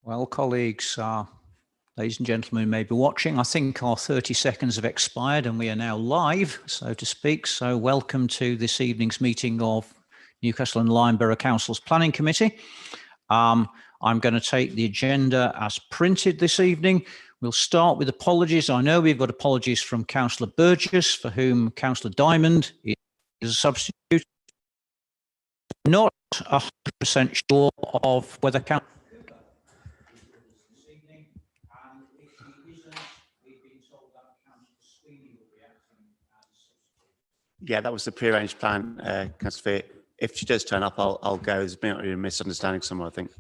Well, colleagues, ladies and gentlemen who may be watching, I think our 30 seconds have expired and we are now live, so to speak. So welcome to this evening's meeting of Newcastle-under-Lyme Borough Council's Planning Committee. I'm going to take the agenda as printed this evening. We'll start with apologies. I know we've got apologies from Councillor Burgess, for whom Councillor Diamond is a substitute. Not 100% sure of whether Councillor Yeah, that was the pre-arranged plan, Councillor. If she does turn up, I'll go. There's been a misunderstanding somewhere, I think.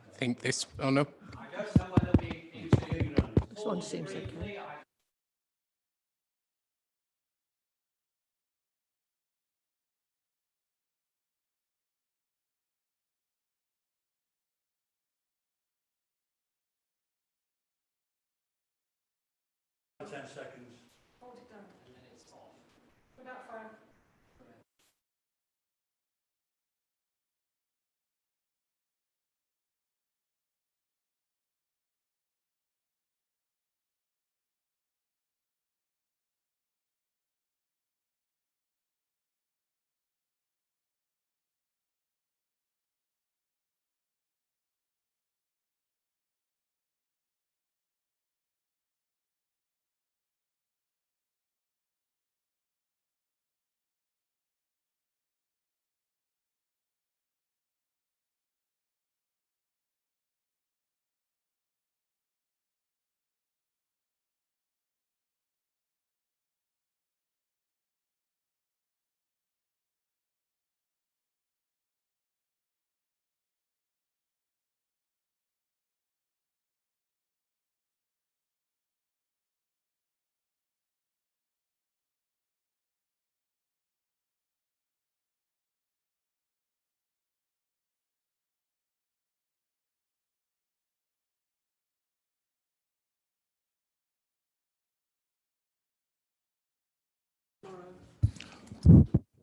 I think this, oh no. I don't know whether we interview. This one seems okay. Seconds. Hold it down. And then it's off. Without fire.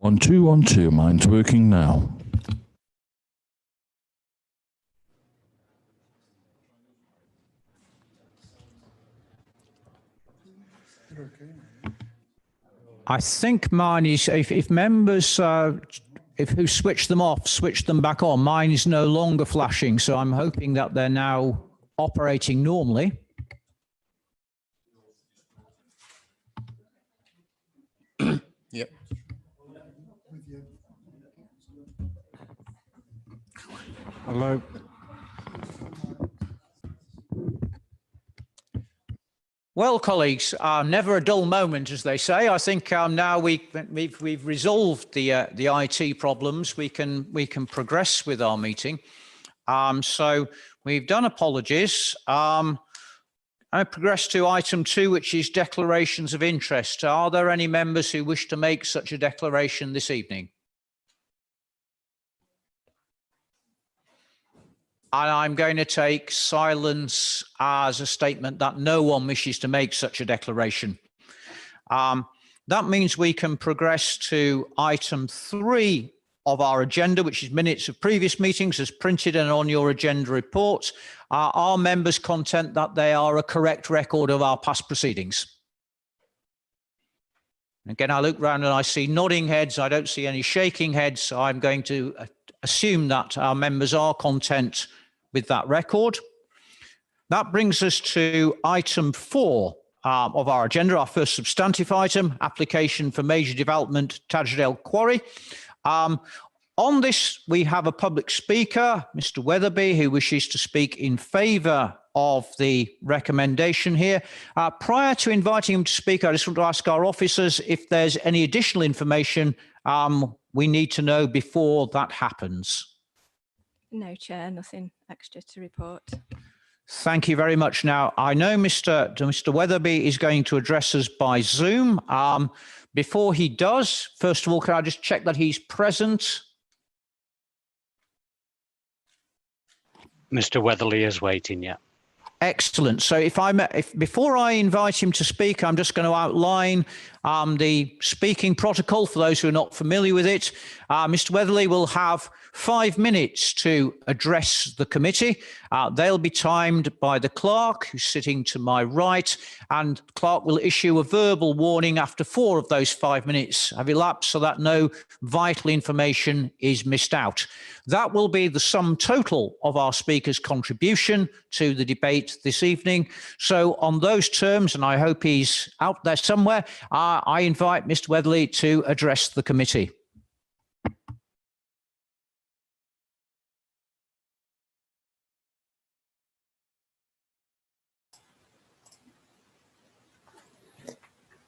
One, two. Mine's working now. I think mine is, if members who switch them off, switch them back on, mine is no longer flashing. So I'm hoping that they're now operating normally. Yep. Hello. Well, colleagues, never a dull moment, as they say. I think now we've resolved the IT problems. We can progress with our meeting. So we've done apologies. I progress to item 2, which is declarations of interest. Are there any members who wish to make such a declaration this evening? And I'm going to take silence as a statement that no one wishes to make such a declaration. That means we can progress to item 3 of our agenda, which is minutes of previous meetings as printed and on your agenda report. Are members content that they are a correct record of our past proceedings? Again, I look round and I see nodding heads. I don't see any shaking heads. So I'm going to assume that our members are content with that record. That brings us to item 4 of our agenda, our first substantive item, application for major development, Tadgerdale Quarry. On this, we have a public speaker, Mr. Weatherby, who wishes to speak in favour of the recommendation here. Prior to inviting him to speak, I just want to ask our officers if there's any additional information we need to know before that happens. No, Chair, nothing extra to report. Thank you very much. Now, I know Mr. Weatherby is going to address us by Zoom. Before he does, first of all, can I just check that he's present? Mr. Weatherly is waiting, yeah. Excellent. So before I invite him to speak, I'm just going to outline the speaking protocol for those who are not familiar with it. Mr. Weatherly will have 5 minutes to address the committee. They'll be timed by the clerk, who's sitting to my right, and the clerk will issue a verbal warning after 4 of those 5 minutes have elapsed so that no vital information is missed out. That will be the sum total of our speaker's contribution to the debate this evening. So on those terms, and I hope he's out there somewhere, I invite Mr. Weatherly to address the committee.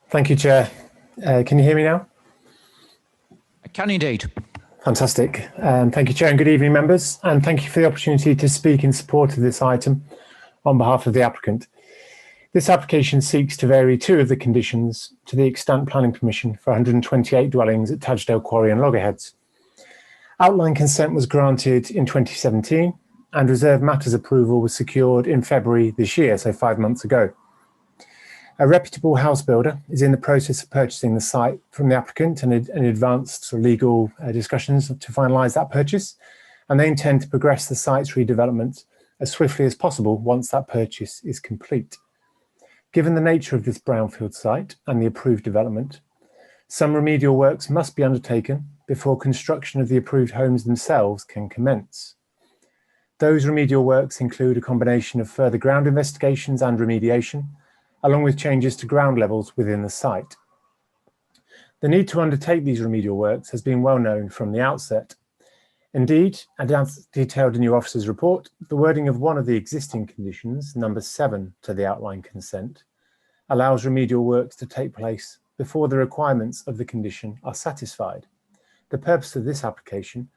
Thank you, Chair. Can you hear me now? I can indeed. Fantastic. Thank you, Chair, and good evening, members. And thank you for the opportunity to speak in support of this item on behalf of the applicant. This application seeks to vary 2 of the conditions to the extant planning permission for 128 dwellings at Tadgedale Quarry and Loggerheads. Outline consent was granted in 2017 and reserved matters approval was secured in February this year, so 5 months ago. A reputable house builder is in the process of purchasing the site from the applicant and in advanced legal discussions to finalise that purchase, and they intend to progress the site's redevelopment as swiftly as possible once that purchase is complete. Given the nature of this brownfield site and the approved development, some remedial works must be undertaken before construction of the approved homes themselves can commence. Those remedial works include a combination of further ground investigations and remediation, along with changes to ground levels within the site. The need to undertake these remedial works has been well known from the outset. Indeed, and as detailed in your officer's report, the wording of one of the existing conditions, number 7 to the outline consent, allows remedial works to take place before the requirements of the condition are satisfied. The purpose of this application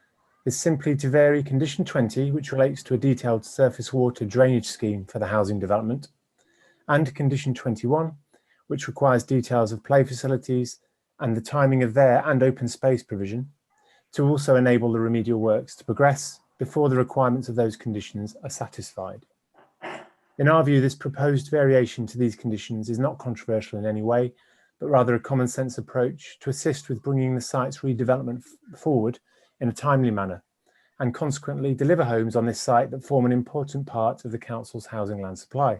is simply to vary condition 20, which relates to a detailed surface water drainage scheme for the housing development, and condition 21, which requires details of play facilities and the timing of their and open space provision, to also enable the remedial works to progress before the requirements of those conditions are satisfied. In our view, this proposed variation to these conditions is not controversial in any way, but rather a common sense approach to assist with bringing the site's redevelopment forward in a timely manner, and consequently deliver homes on this site that form an important part of the council's housing land supply.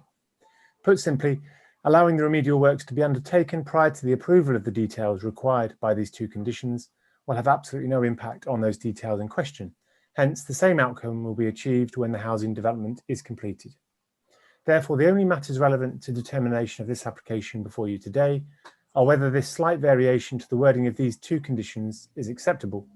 Put simply, allowing the remedial works to be undertaken prior to the approval of the details required by these 2 conditions will have absolutely no impact on those details in question. Hence, the same outcome will be achieved when the housing development is completed. Therefore, the only matters relevant to determination of this application before you today are whether this slight variation to the wording of these 2 conditions is acceptable.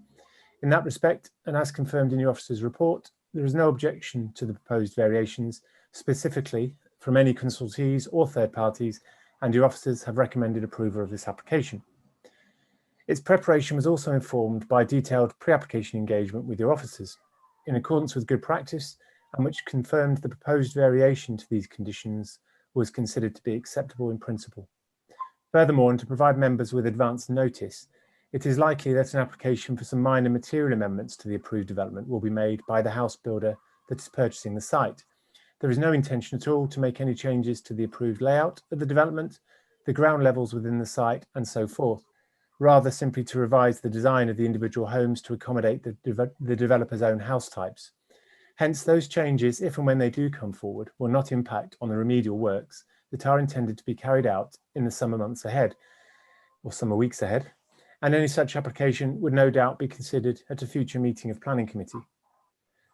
In that respect, and as confirmed in your officer's report, there is no objection to the proposed variations, specifically from any consultees or third parties, and your officers have recommended approval of this application. Its preparation was also informed by detailed pre-application engagement with your officers, in accordance with good practice, and which confirmed the proposed variation to these conditions was considered to be acceptable in principle. Furthermore, and to provide members with advance notice, it is likely that an application for some minor material amendments to the approved development will be made by the house builder that is purchasing the site. There is no intention at all to make any changes to the approved layout of the development, the ground levels within the site, and so forth, rather simply to revise the design of the individual homes to accommodate the developer's own house types. Hence, those changes, if and when they do come forward, will not impact on the remedial works that are intended to be carried out in the summer months ahead, or summer weeks ahead, and any such application would no doubt be considered at a future meeting of Planning Committee.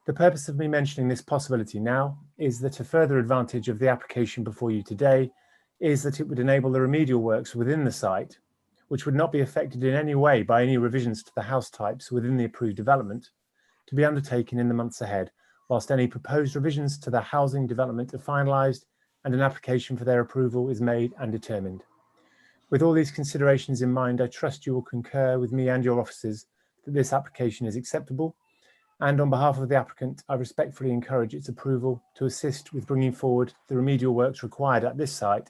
The purpose of me mentioning this possibility now is that a further advantage of the application before you today is that it would enable the remedial works within the site, which would not be affected in any way by any revisions to the house types within the approved development, to be undertaken in the months ahead, whilst any proposed revisions to the housing development are finalised and an application for their approval is made and determined. With all these considerations in mind, I trust you will concur with me and your officers that this application is acceptable, and on behalf of the applicant, I respectfully encourage its approval to assist with bringing forward the remedial works required at this site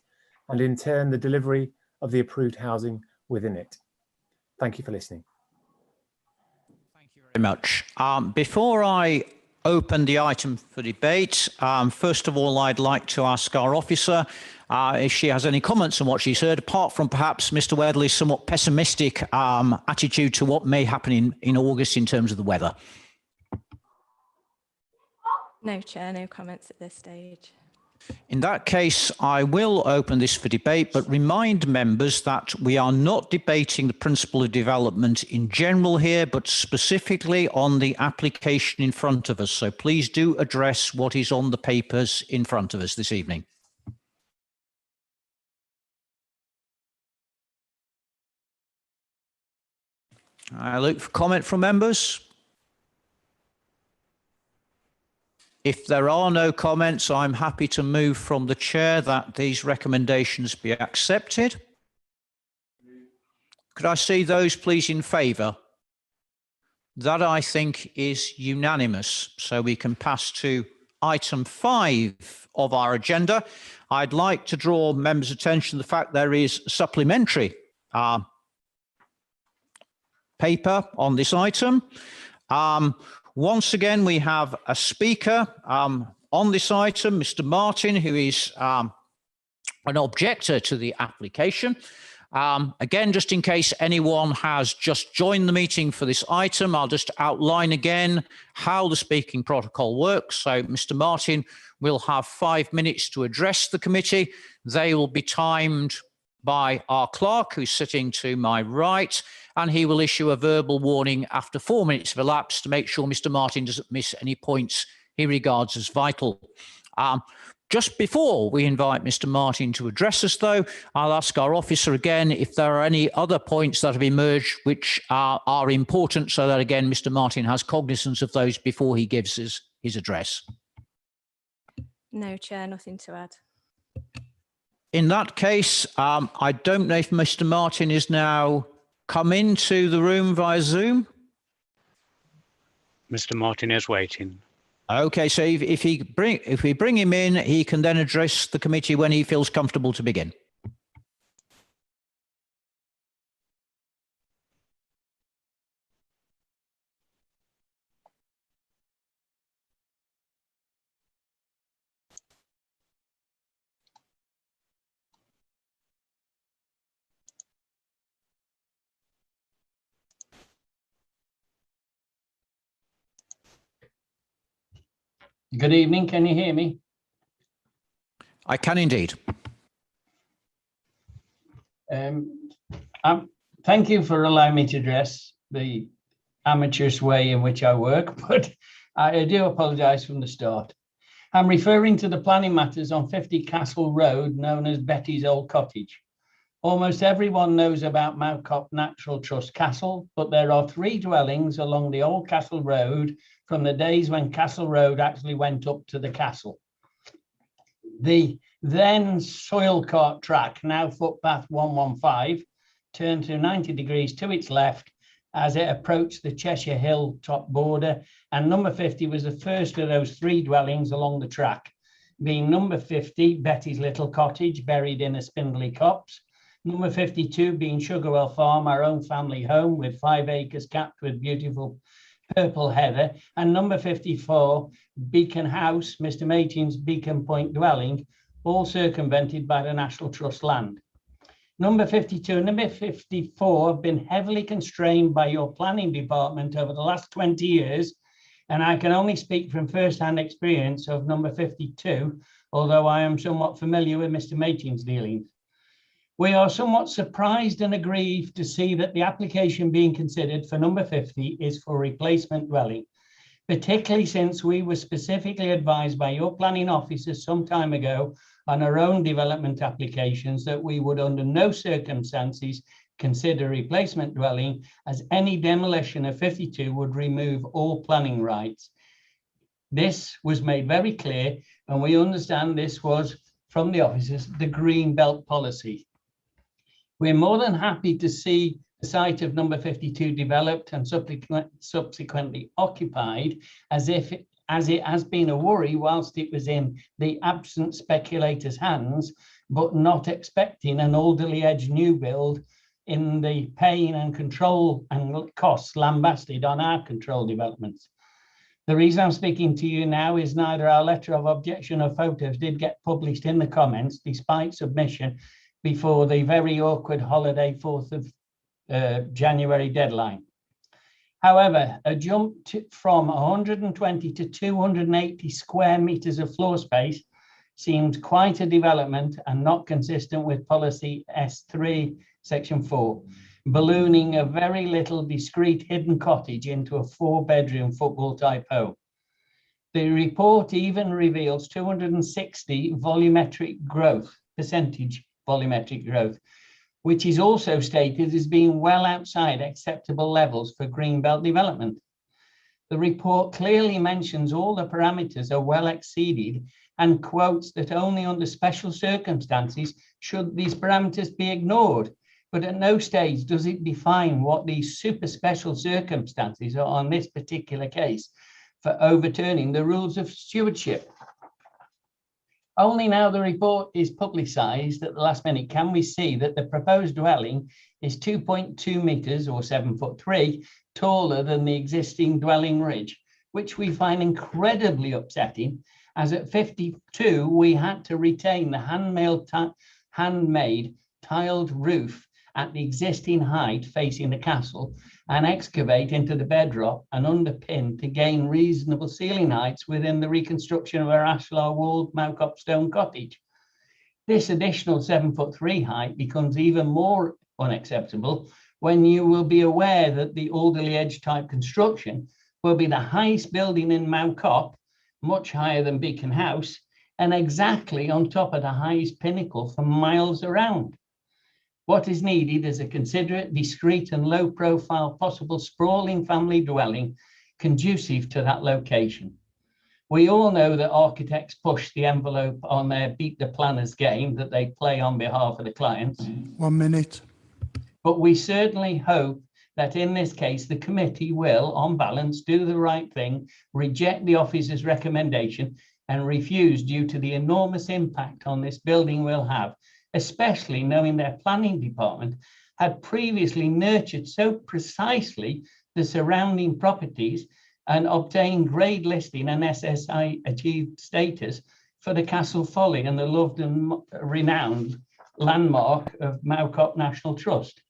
and in turn the delivery of the approved housing within it. Thank you for listening. Thank you very much. Before I open the item for debate, first of all, I'd like to ask our officer if she has any comments on what she's heard, apart from perhaps Mr. Weatherly's somewhat pessimistic attitude to what may happen in August in terms of the weather. No, Chair, no comments at this stage. In that case, I will open this for debate, but remind members that we are not debating the principle of development in general here, but specifically on the application in front of us. So please do address what is on the papers in front of us this evening. I look for comment from members. If there are no comments, I'm happy to move from the chair that these recommendations be accepted. Could I see those please in favour? That I think is unanimous. So we can pass to item 5 of our agenda. I'd like to draw members' attention to the fact there is supplementary paper on this item. Once again, we have a speaker on this item, Mr. Martin, who is an objector to the application. Again, just in case anyone has just joined the meeting for this item, I'll just outline again how the speaking protocol works. So Mr. Martin will have 5 minutes to address the committee. They will be timed by our clerk, who's sitting to my right, and he will issue a verbal warning after 4 minutes have elapsed to make sure Mr. Martin doesn't miss any points he regards as vital. Just before we invite Mr. Martin to address us, though, I'll ask our officer again if there are any other points that have emerged which are important, so that, again, Mr. Martin has cognizance of those before he gives us his address. No, Chair, nothing to add. In that case, I don't know if Mr. Martin is now come into the room via Zoom. Mr. Martin is waiting. Okay, so if we bring him in, he can then address the committee when he feels comfortable to begin. Good evening. Can you hear me? I can indeed. Thank you for allowing me to address the amateurish way in which I work, but I do apologise from the start. I'm referring to the planning matters on 50 Castle Road, known as Betty's Old Cottage. Almost everyone knows about Mountcop Natural Trust Castle, but there are 3 dwellings along the old Castle Road from the days when Castle Road actually went up to the castle. The then soil cart track, now footpath 115, turned to 90 degrees to its left as it approached the Cheshire Hill top border, and number 50 was the first of those 3 dwellings along the track, being number 50, Betty's Little Cottage, buried in a spindly copse, number 52 being Sugarwell Farm, our own family home with 5 acres capped with beautiful purple heather, and number 54, Beacon House, Mr. Mateen's Beacon Point dwelling, all circumvented by the National Trust land. Number 52 and number 54 have been heavily constrained by your planning department over the last 20 years, and I can only speak from first-hand experience of number 52, although I am somewhat familiar with Mr. Mateen's dealings. We are somewhat surprised and aggrieved to see that the application being considered for number 50 is for replacement dwelling, particularly since we were specifically advised by your planning officers some time ago on our own development applications that we would under no circumstances consider replacement dwelling, as any demolition of 52 would remove all planning rights. This was made very clear, and we understand this was from the officers, the green belt policy. We're more than happy to see the site of number 52 developed and subsequently occupied as it has been a worry whilst it was in the absent speculators' hands, but not expecting an Alderley Edge new build in the pain and control and costs lambasted on our control developments. The reason I'm speaking to you now is neither our letter of objection or photos did get published in the comments, despite submission before the very awkward holiday 4th of January deadline. However, a jump from 120 to 280 square meters of floor space seems quite a development and not consistent with policy S3, section 4, ballooning a very little discreet hidden cottage into a 4-bedroom football type home. The report even reveals 260 volumetric growth, percentage volumetric growth, which is also stated as being well outside acceptable levels for greenbelt development. The report clearly mentions all the parameters are well exceeded and quotes that only under special circumstances should these parameters be ignored. But at no stage does it define what these super special circumstances are on this particular case for overturning the rules of stewardship. Only now the report is publicised at the last minute can we see that the proposed dwelling is 2.2 metres or 7'3" taller than the existing dwelling ridge, which we find incredibly upsetting, as at 52 we had to retain the handmade tiled roof at the existing height facing the castle and excavate into the bedrock and underpin to gain reasonable ceiling heights within the reconstruction of our ashlar walled Mowcop stone cottage. This additional 7'3" height becomes even more unacceptable when you will be aware that the Alderley Edge type construction will be the highest building in Mowcop, much higher than Beacon House, and exactly on top of the highest pinnacle for miles around. What is needed is a considerate, discreet and low profile possible sprawling family dwelling conducive to that location. We all know that architects push the envelope on their beat the planners game that they play on behalf of the clients. 1 minute. But we certainly hope that in this case, the committee will, on balance, do the right thing, reject the officer's recommendation and refuse due to the enormous impact on this building will have, especially knowing their planning department had previously nurtured so precisely the surrounding properties and obtained grade listing and SSI achieved status for the Castle Folly and the loved and renowned landmark of Mowcop National Trust.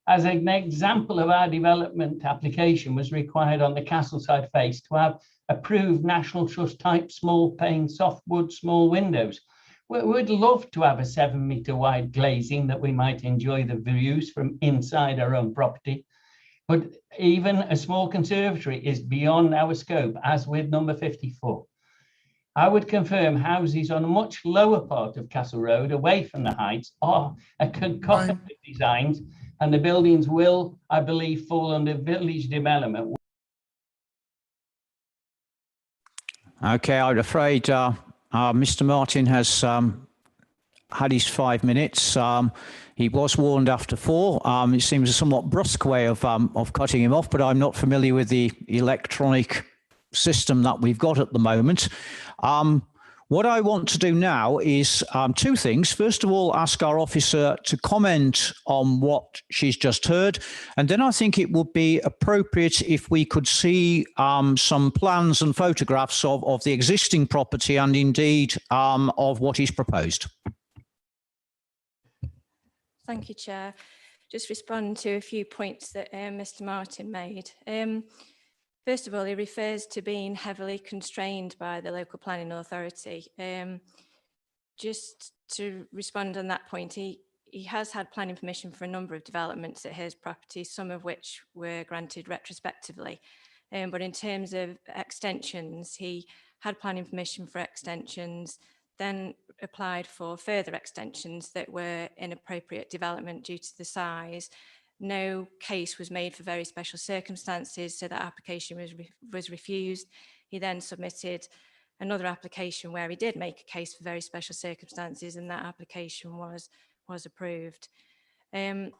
As an example of our development application was required on the Castleside face to have approved National Trust type small pane softwood small windows. We'd love to have a 7-meter wide glazing that we might enjoy the views from inside our own property. But even a small conservatory is beyond our scope, as with number 54. I would confirm houses on a much lower part of Castle Road, away from the heights, are a concoction of designs, and the buildings will, I believe, fall under village development. Okay, I'm afraid Mr. Martin has had his 5 minutes. He was warned after 4. It seems a somewhat brusque way of cutting him off, but I'm not familiar with the electronic system that we've got at the moment. What I want to do now is 2 things. First of all, ask our officer to comment on what she's just heard. And then I think it would be appropriate if we could see some plans and photographs of the existing property and indeed of what is proposed. Thank you, Chair. Just respond to a few points that Mr. Martin made. First of all, he refers to being heavily constrained by the local planning authority. Just to respond on that point, he has had planning permission for a number of developments at his property, some of which were granted retrospectively. But in terms of extensions, he had planning permission for extensions, then applied for further extensions that were inappropriate development due to the size. No case was made for very special circumstances, so that application was refused. He then submitted another application where he did make a case for very special circumstances, and that application was approved. Mr.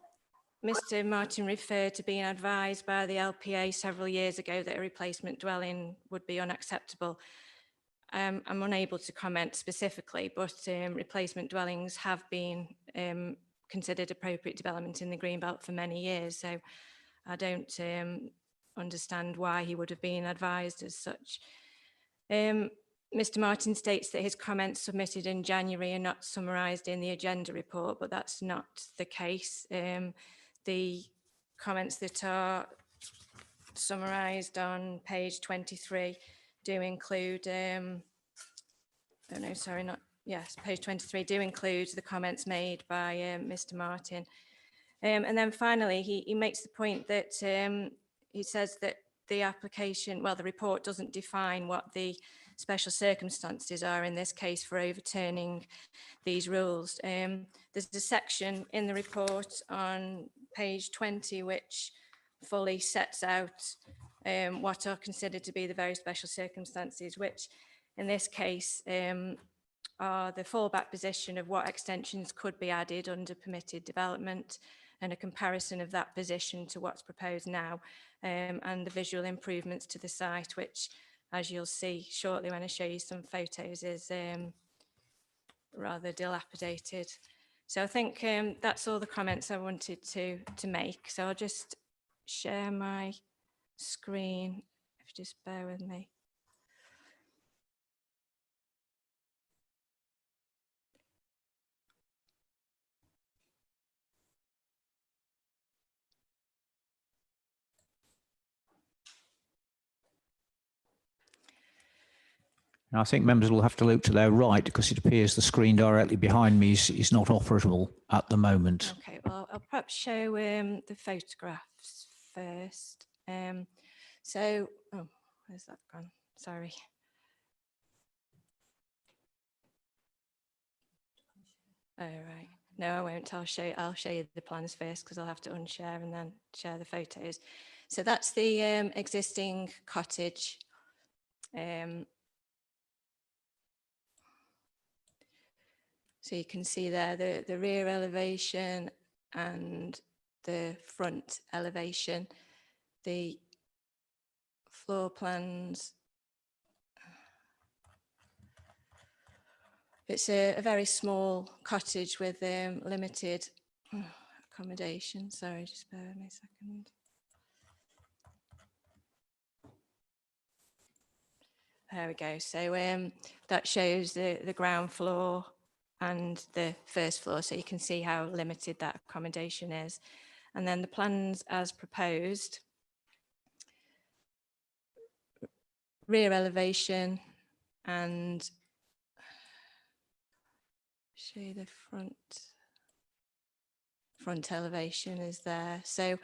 Mr. Martin referred to being advised by the LPA several years ago that a replacement dwelling would be unacceptable. I'm unable to comment specifically, but replacement dwellings have been considered appropriate development in the Greenbelt for many years. So I don't understand why he would have been advised as such. Mr. Martin states that his comments submitted in January are not summarised in the agenda report, but that's not the case. The comments that are summarised on page 23 do include, oh no, sorry, not, yes, page 23 do include the comments made by Mr. Martin. And then finally, he makes the point that he says that the application, well, the report doesn't define what the special circumstances are in this case for overturning these rules. There's a section in the report on page 20 which fully sets out what are considered to be the very special circumstances, which in this case are the fallback position of what extensions could be added under permitted development, and a comparison of that position to what's proposed now, and the visual improvements to the site, which, as you'll see shortly when I show you some photos, is rather dilapidated. So I think that's all the comments I wanted to make. So I'll just share my screen, if you just bear with me. And I think members will have to look to their right because it appears the screen directly behind me is not operable at the moment. Okay, well, I'll perhaps show the photographs first. So, oh, where's that gone? Sorry. Oh, right. No, I won't. I'll show you the plans first because I'll have to unshare and then share the photos. So that's the existing cottage. So you can see there the rear elevation and the front elevation, the floor plans. It's a very small cottage with limited accommodation. Sorry, just bear with me a second. There we go. So that shows the ground floor and the first floor, so you can see how limited that accommodation is. And then the plans as proposed, rear elevation, and show you the front elevation is there. So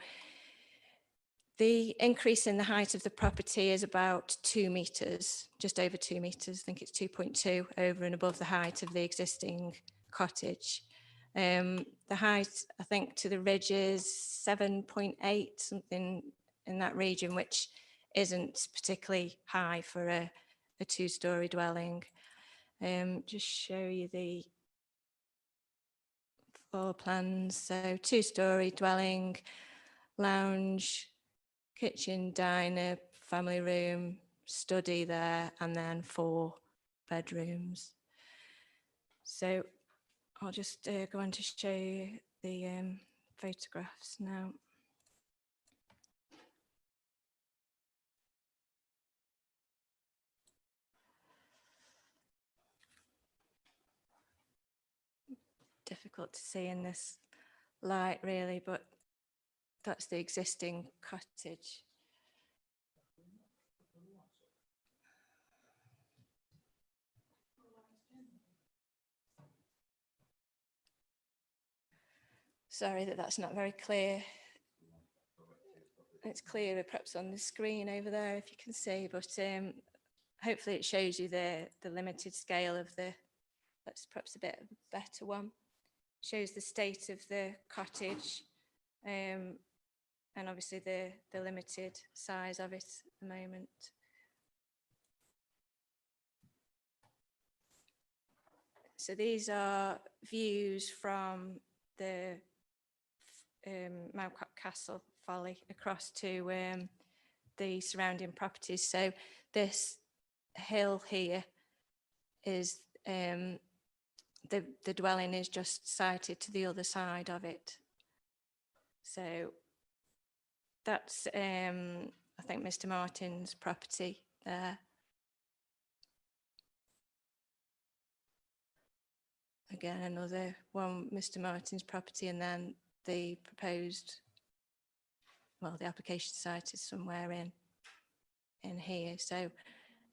the increase in the height of the property is about 2 meters, just over 2 meters. I think it's 2.2 over and above the height of the existing cottage. The height, I think, to the ridge is 7.8, something in that region, which isn't particularly high for a 2-story dwelling. Just show you the floor plans. So 2-story dwelling, lounge, kitchen, diner, family room, study there, and then 4 bedrooms. So I'll just go on to show you the photographs now. Difficult to see in this light really, but that's the existing cottage. Sorry that that's not very clear. It's clearer perhaps on the screen over there if you can see, but hopefully it shows you the limited scale of that's perhaps a bit of a better one. Shows the state of the cottage and obviously the limited size of it at the moment. So these are views from the Malcott Castle Folly across to the surrounding properties. So this hill here is the dwelling is just sited to the other side of it. So that's I think Mr. Martin's property there. Again, another one, Mr. Martin's property, and then the proposed, well, the application site is somewhere in here. So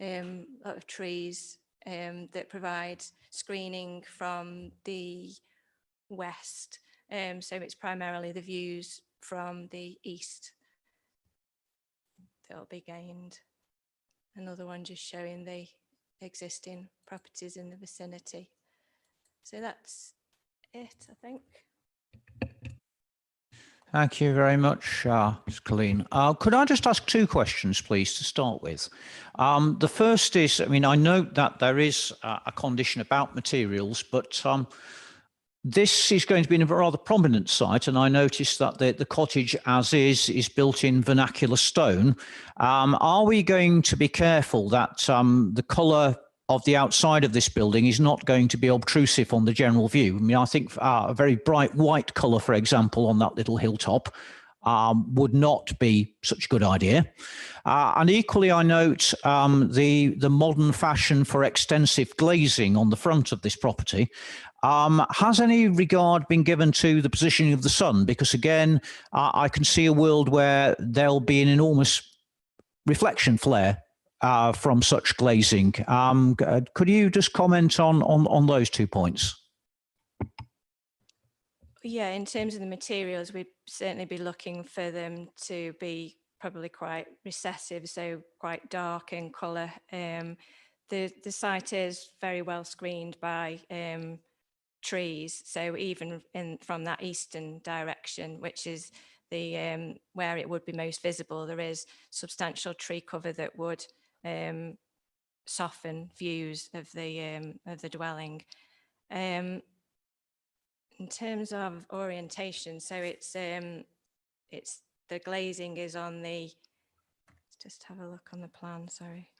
a lot of trees that provide screening from the west. So it's primarily the views from the east that will be gained. Another one just showing the existing properties in the vicinity. So that's it, I think. Thank you very much, Ms. Colleen. Could I just ask two questions, please, to start with? The first is, I mean, I note that there is a condition about materials, but this is going to be in a rather prominent site, and I noticed that the cottage as is built in vernacular stone. Are we going to be careful that the colour of the outside of this building is not going to be obtrusive on the general view? I mean, I think a very bright white colour, for example, on that little hilltop would not be such a good idea. And equally, I note the modern fashion for extensive glazing on the front of this property. Has any regard been given to the positioning of the sun? Because again, I can see a world where there'll be an enormous reflection flare from such glazing. Could you just comment on those 2 points? Yeah, in terms of the materials, we'd certainly be looking for them to be probably quite recessive, so quite dark in colour. The site is very well screened by trees, so even from that eastern direction, which is the where it would be most visible, there is substantial tree cover that would soften views of the dwelling. In terms of orientation, so it's the glazing is on the. Let's just have a look on the plan. Sorry.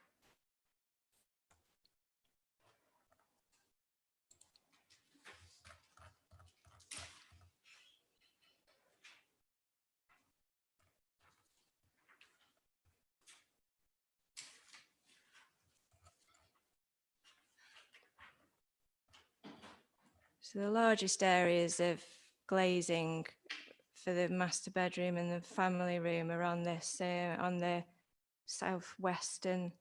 So the largest areas of glazing for the master bedroom and the family room are on this, on the southwestern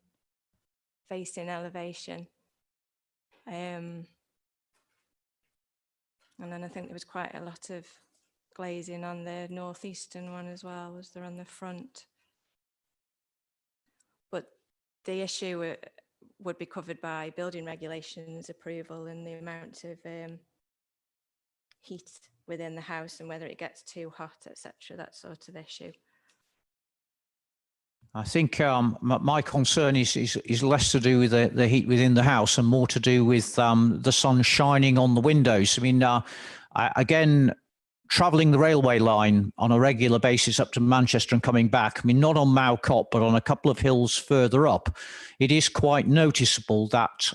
facing elevation. And then I think there was quite a lot of glazing on the northeastern one as well, was there on the front. But the issue would be covered by building regulations approval and the amount of heat within the house and whether it gets too hot, etc., that sort of issue. I think my concern is less to do with the heat within the house and more to do with the sun shining on the windows. I mean, again, travelling the railway line on a regular basis up to Manchester and coming back, I mean, not on Malcott, but on a couple of hills further up, it is quite noticeable that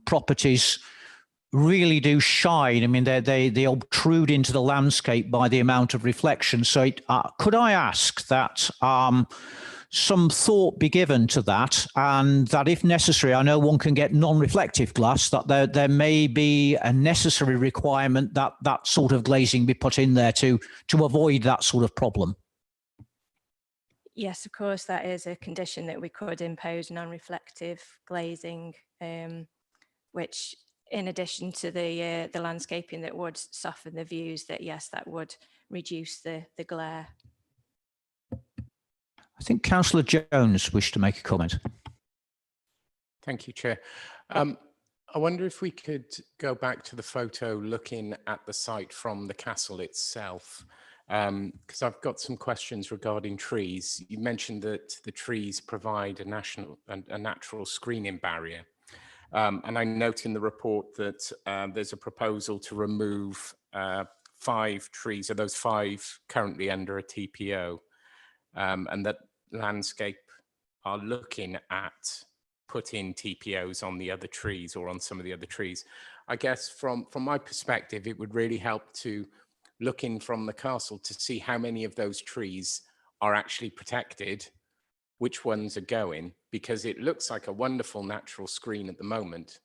properties really do shine. I mean, they obtrude into the landscape by the amount of reflection. So could I ask that some thought be given to that, and that if necessary, I know one can get non-reflective glass, that there may be a necessary requirement that that sort of glazing be put in there to avoid that sort of problem? Yes, of course, that is a condition that we could impose, non-reflective glazing, which in addition to the landscaping that would soften the views, that yes, that would reduce the glare. I think Councillor Jones wished to make a comment. Thank you, Chair. I wonder if we could go back to the photo looking at the site from the castle itself, because I've got some questions regarding trees. You mentioned that the trees provide a natural screening barrier. And I note in the report that there's a proposal to remove 5 trees, are those 5 currently under a TPO, and that landscape are looking at putting TPOs on the other trees or on some of the other trees. I guess from my perspective, it would really help to look in from the castle to see how many of those trees are actually protected, which ones are going, because it looks like a wonderful natural screen at the moment,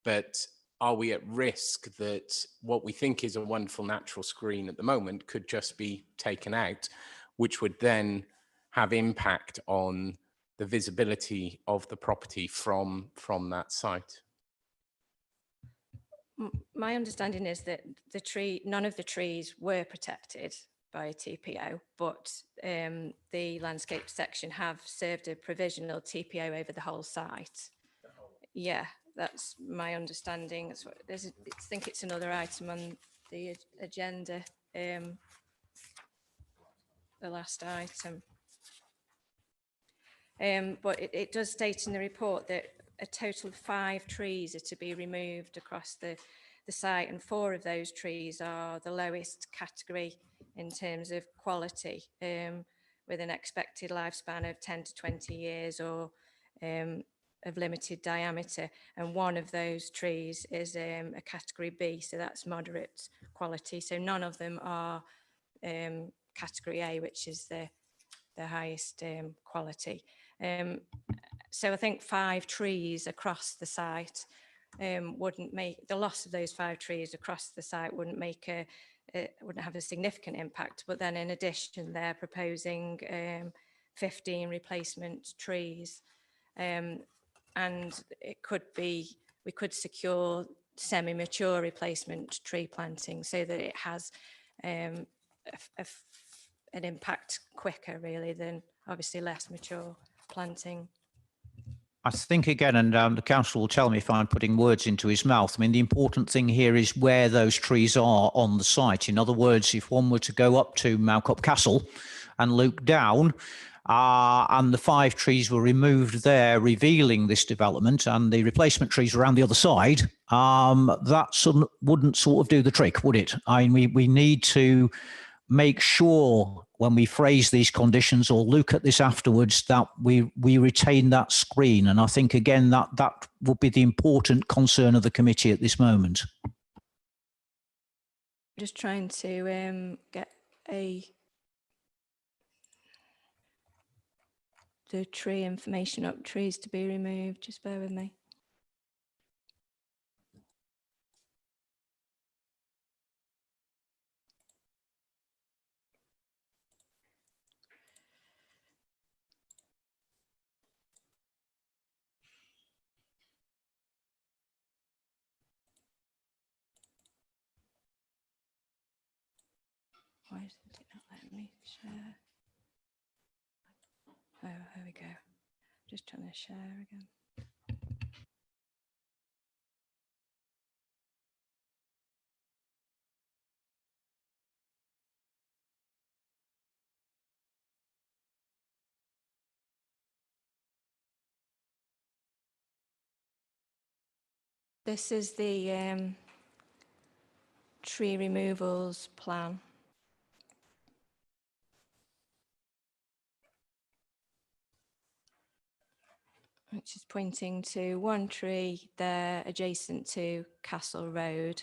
but are we at risk that what we think is a wonderful natural screen at the moment could just be taken out, which would then have impact on the visibility of the property from that site? My understanding is that none of the trees were protected by a TPO, but the landscape section have served a provisional TPO over the whole site. Yeah, that's my understanding. That's what I think it's another item on the agenda, the last item. But it does state in the report that a total of 5 trees are to be removed across the site, and 4 of those trees are the lowest category in terms of quality, with an expected lifespan of 10 to 20 years or of limited diameter. And one of those trees is a category B, so that's moderate quality. So none of them are category A, which is the highest quality. So I think 5 trees across the site wouldn't make, the loss of those 5 trees across the site wouldn't make wouldn't have a significant impact. But then in addition, they're proposing 15 replacement trees. And it could be, we could secure semi-mature replacement tree planting so that it has an impact quicker really than obviously less mature planting. I think again, and the council will tell me if I'm putting words into his mouth. I mean, the important thing here is where those trees are on the site. In other words, if one were to go up to Malcop Castle and look down, and the 5 trees were removed there, revealing this development, and the replacement trees were around the other side, that wouldn't sort of do the trick, would it? I mean, we need to make sure when we phrase these conditions or look at this afterwards that we retain that screen. And I think, again, that would be the important concern of the committee at this moment. Just trying to get the tree information up, trees to be removed, just bear with me. Why is it not letting me share? Oh, there we go. Just trying to share again. This is the tree removals plan. Which is pointing to 1 tree there adjacent to Castle Road.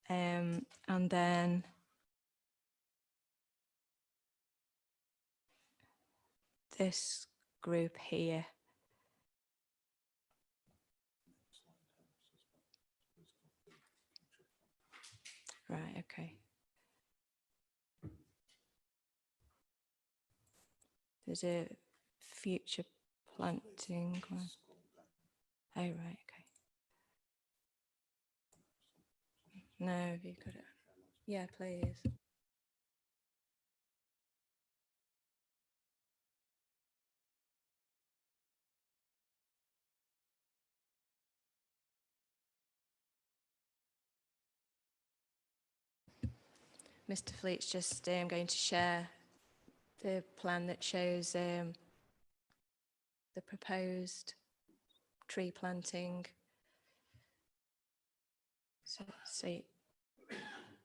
And then this group here. Right, okay. There's a future planting one. Oh, right, okay. No, have you got it? Yeah, please. Mr. Fleet's just going to share the plan that shows the proposed tree planting. So let's see.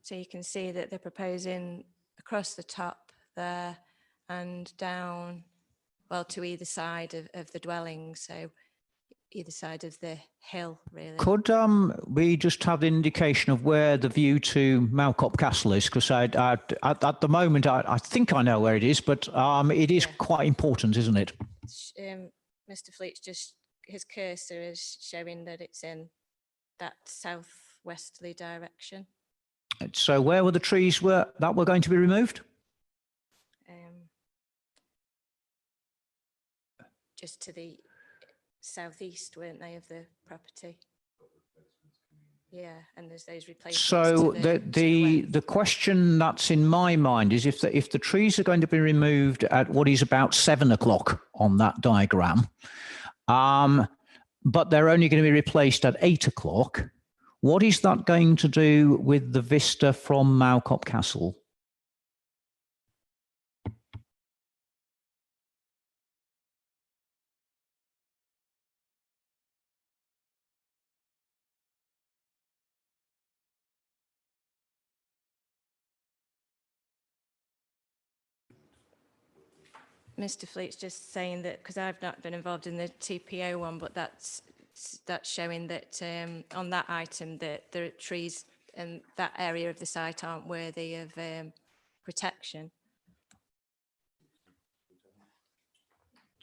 So you can see that they're proposing across the top there and down, well, to either side of the dwelling. So either side of the hill, really. Could we just have the indication of where the view to Malcop Castle is? Because at the moment, I think I know where it is, but it is quite important, isn't it? Mr. Fleet's just, his cursor is showing that it's in that southwesterly direction. So where were the trees that were going to be removed? Just to the southeast, weren't they, of the property? Yeah, and there's those replacements. So the question that's in my mind is if the trees are going to be removed at what is about 7 o'clock on that diagram, but they're only going to be replaced at 8 o'clock, what is that going to do with the vista from Malcop Castle? Mr. Fleet's just saying that, because I've not been involved in the TPO one, but that's showing that on that item that the trees in that area of the site aren't worthy of protection.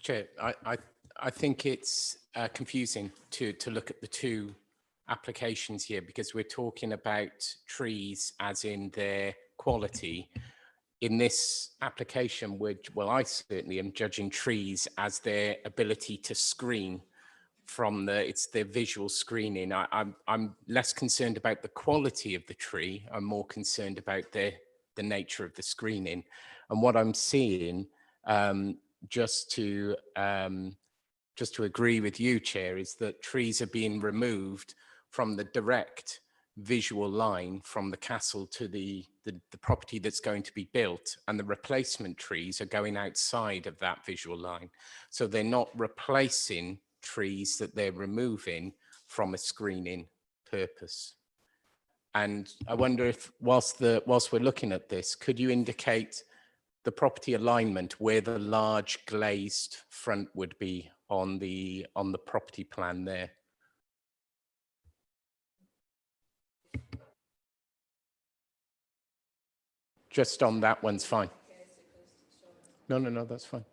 Chair, I think it's confusing to look at the two applications here, because we're talking about trees as in their quality. In this application, I certainly am judging trees as their ability to screen from it's their visual screening. I'm less concerned about the quality of the tree. I'm more concerned about the nature of the screening. And what I'm seeing, just to agree with you, Chair, is that trees are being removed from the direct visual line from the castle to the property that's going to be built, and the replacement trees are going outside of that visual line. So they're not replacing trees that they're removing from a screening purpose. And I wonder if whilst we're looking at this, could you indicate the property alignment where the large glazed front would be on the property plan there? Just on that one's fine. No, that's fine.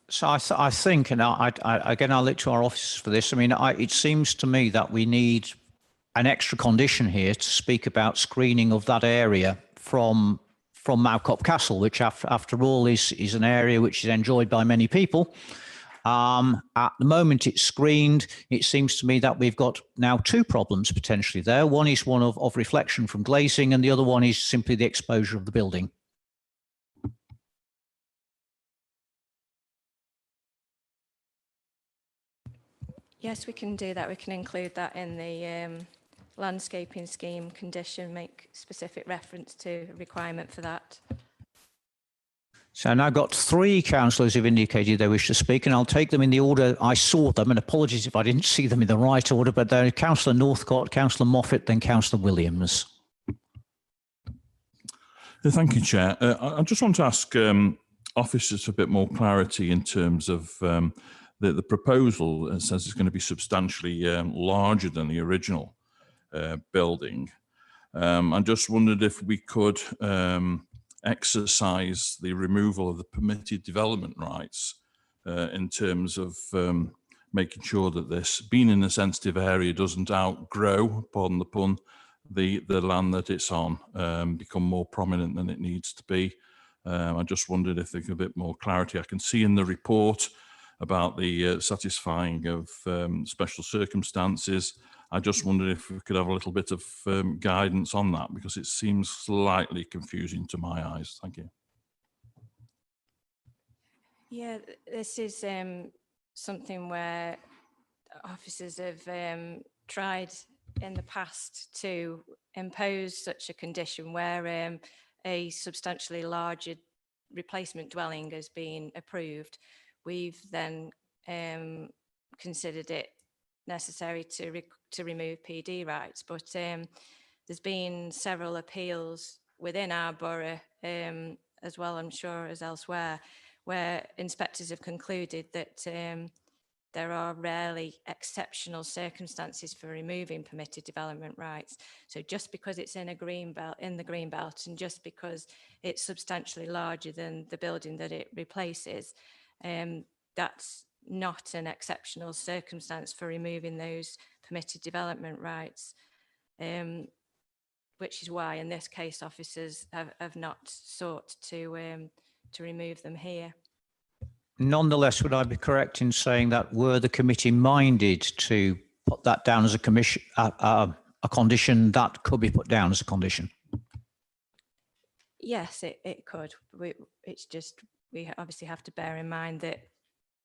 So I think, and again, I'll look to our officers for this. I mean, it seems to me that we need an extra condition here to speak about screening of that area from Malcop Castle, which after all is an area which is enjoyed by many people. At the moment it's screened. It seems to me that we've got now two problems potentially there. One is one of reflection from glazing, and the other one is simply the exposure of the building. Yes, we can do that. We can include that in the landscaping scheme condition, make specific reference to a requirement for that. So now I've got three councillors who've indicated they wish to speak, and I'll take them in the order I saw them, and apologies if I didn't see them in the right order, but they're Councillor Northcott, Councillor Moffat, then Councillor Williams. Thank you, Chair. I just want to ask officers a bit more clarity in terms of the proposal. It says it's going to be substantially larger than the original building. I just wondered if we could exercise the removal of the permitted development rights in terms of making sure that this, being in a sensitive area, doesn't outgrow, pardon the pun, the land that it's on, become more prominent than it needs to be. I just wondered if there's a bit more clarity. I can see in the report about the satisfying of special circumstances. I just wondered if we could have a little bit of guidance on that, because it seems slightly confusing to my eyes. Thank you. Yeah, this is something where officers have tried in the past to impose such a condition where a substantially larger replacement dwelling has been approved, we've then considered it necessary to remove PD rights. But there's been several appeals within our borough, as well, I'm sure, as elsewhere, where inspectors have concluded that there are rarely exceptional circumstances for removing permitted development rights. So just because it's in the green belt, and just because it's substantially larger than the building that it replaces, that's not an exceptional circumstance for removing those permitted development rights. Which is why, in this case, officers have not sought to remove them here. Nonetheless, would I be correct in saying that were the committee minded to put that down as a condition, that could be put down as a condition? Yes, it could. It's just, we obviously have to bear in mind that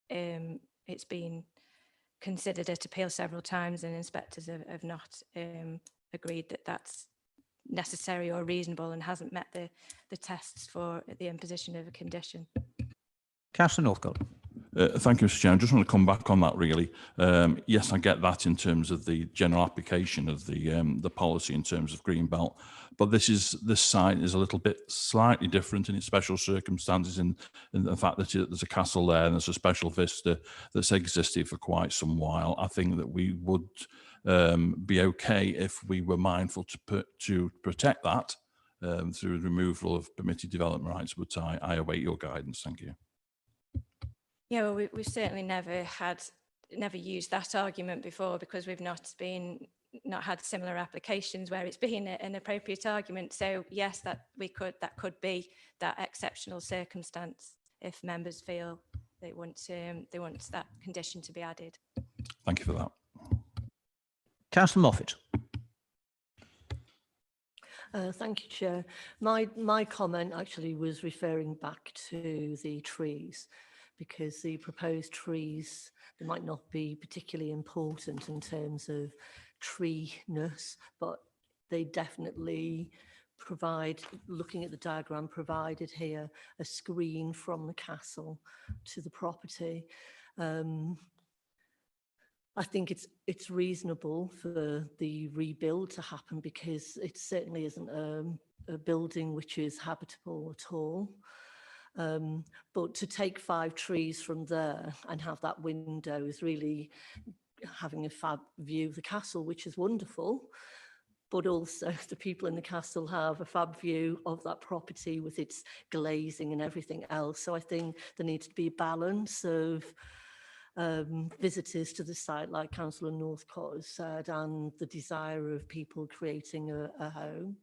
it's been considered at appeal several times, and inspectors have not agreed that that's necessary or reasonable and hasn't met the tests for the imposition of a condition. Councillor Northcote. Thank you, Mr. Chair. I just want to come back on that really. Yes, I get that in terms of the general application of the policy in terms of Greenbelt, but this site is a little bit slightly different in its special circumstances in the fact that there's a castle there and there's a special vista that's existed for quite some while. I think that we would be okay if we were mindful to protect that through the removal of permitted development rights, but I await your guidance. Thank you. Yeah, well, we've certainly never used that argument before, because we've not had similar applications where it's been an appropriate argument. So yes, that could be that exceptional circumstance if members feel they want that condition to be added. Thank you for that. Councillor Moffat. Thank you, Chair. My comment actually was referring back to the trees, because the proposed trees, they might not be particularly important in terms of tree-ness, but they definitely provide, looking at the diagram provided here, a screen from the castle to the property. I think it's reasonable for the rebuild to happen, because it certainly isn't a building which is habitable at all. But to take 5 trees from there and have that window is really having a fab view of the castle, which is wonderful. But also the people in the castle have a fab view of that property with its glazing and everything else. So I think there needs to be a balance of visitors to the site, like Councillor Northcote has said, and the desire of people creating a home.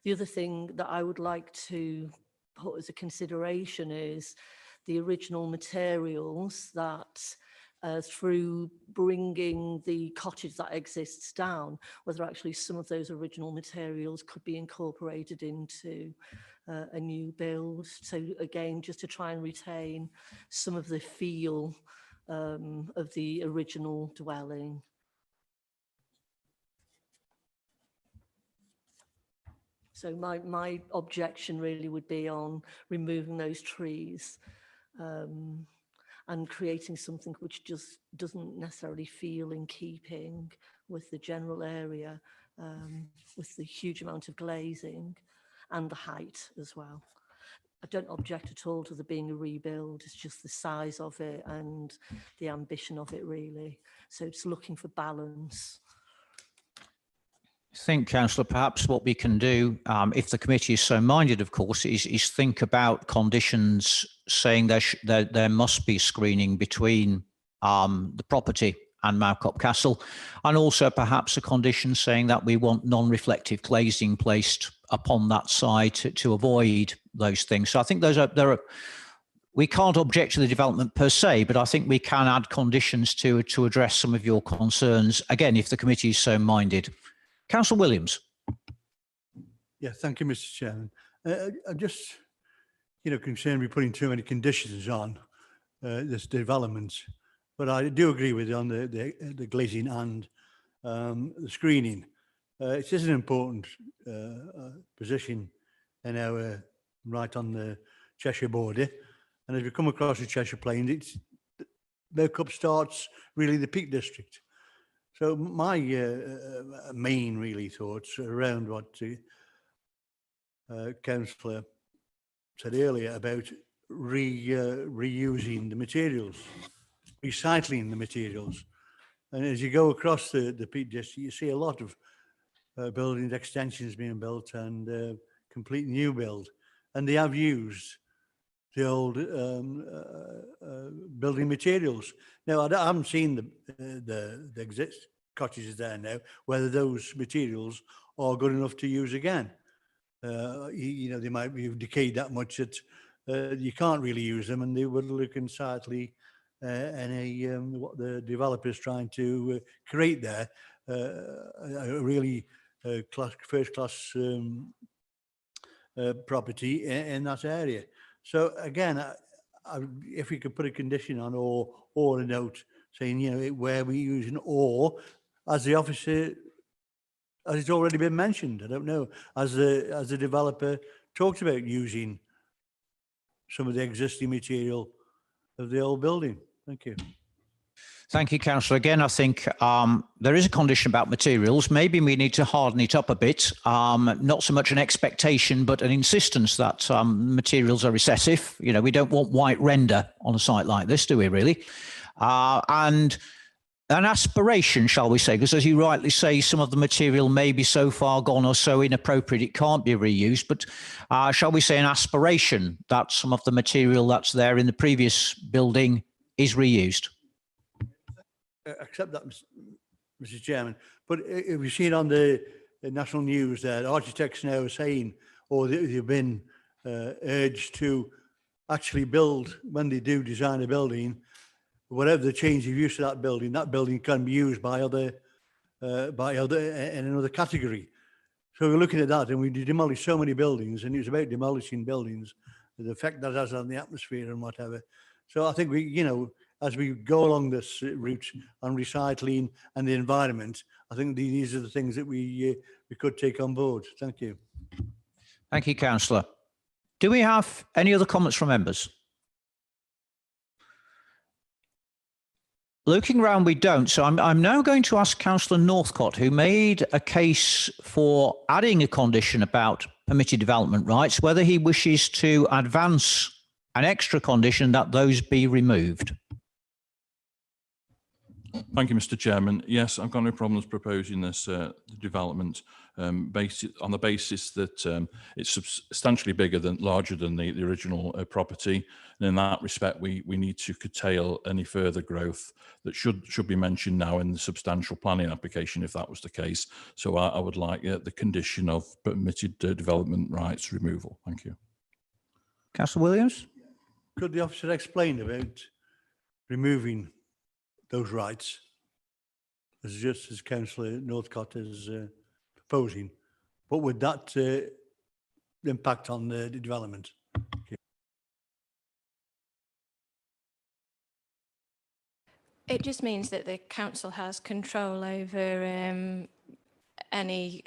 The other thing that I would like to put as a consideration is the original materials that through bringing the cottage that exists down, whether actually some of those original materials could be incorporated into a new build. So again, just to try and retain some of the feel of the original dwelling. So my objection really would be on removing those trees and creating something which just doesn't necessarily feel in keeping with the general area, with the huge amount of glazing and the height as well. I don't object at all to there being a rebuild. It's just the size of it and the ambition of it, really. So it's looking for balance. I think, Councillor, perhaps what we can do, if the committee is so minded, of course, is think about conditions saying there must be screening between the property and Malcop Castle, and also perhaps a condition saying that we want non-reflective glazing placed upon that side to avoid those things. So I think we can't object to the development per se, but I think we can add conditions to address some of your concerns, again, if the committee is so minded. Councillor Williams. Yeah, thank you, Mr. Chairman. I'm just, concerned we're putting too many conditions on this development, but I do agree with you on the glazing and the screening. It is an important position in our right on the Cheshire border. And as we come across the Cheshire Plains, Mircup starts really the Peak District. So my main really thoughts around what Councillor said earlier about reusing the materials, recycling the materials. And as you go across the Peak District, you see a lot of buildings, extensions being built and complete new build. And they have used the old building materials. Now, I haven't seen the exist cottages there now, whether those materials are good enough to use again. You know, they might be decayed that much that you can't really use them, and they would look unsightly. And what the developer is trying to create there, a really first-class property in that area. So again, if we could put a condition on or a note saying, you know, where we're using, or as the officer, as it's already been mentioned, I don't know, as the developer talked about using some of the existing material of the old building. Thank you. Thank you, Councillor. Again, I think there is a condition about materials. Maybe we need to harden it up a bit. Not so much an expectation, but an insistence that materials are recessive. You know, we don't want white render on a site like this, do we really? And an aspiration, shall we say, because as you rightly say, some of the material may be so far gone or so inappropriate it can't be reused, but shall we say an aspiration that some of the material that's there in the previous building is reused? Accept that, Mr. Chairman. But if you see it on the national news there, architects now are saying, or they've been urged to actually build, when they do design a building, whatever the change of use of that building can be used by other in another category. So we're looking at that, and we demolish so many buildings, and it's about demolishing buildings, the effect that has on the atmosphere and whatever. So I think we, you know, as we go along this route on recycling and the environment, I think these are the things that we could take on board. Thank you. Thank you, Councillor. Do we have any other comments from members? Looking around, we don't. So I'm now going to ask Councillor Northcott, who made a case for adding a condition about permitted development rights, whether he wishes to advance an extra condition that those be removed. Thank you, Mr. Chairman. Yes, I've got no problems proposing this development on the basis that it's substantially larger than the original property. And in that respect, we need to curtail any further growth that should be mentioned now in the substantial planning application, if that was the case. So I would like the condition of permitted development rights removal. Thank you. Councillor Williams? Could the officer explain about removing those rights, just as Councillor Northcott is proposing? What would that impact on the development? Okay. It just means that the council has control over any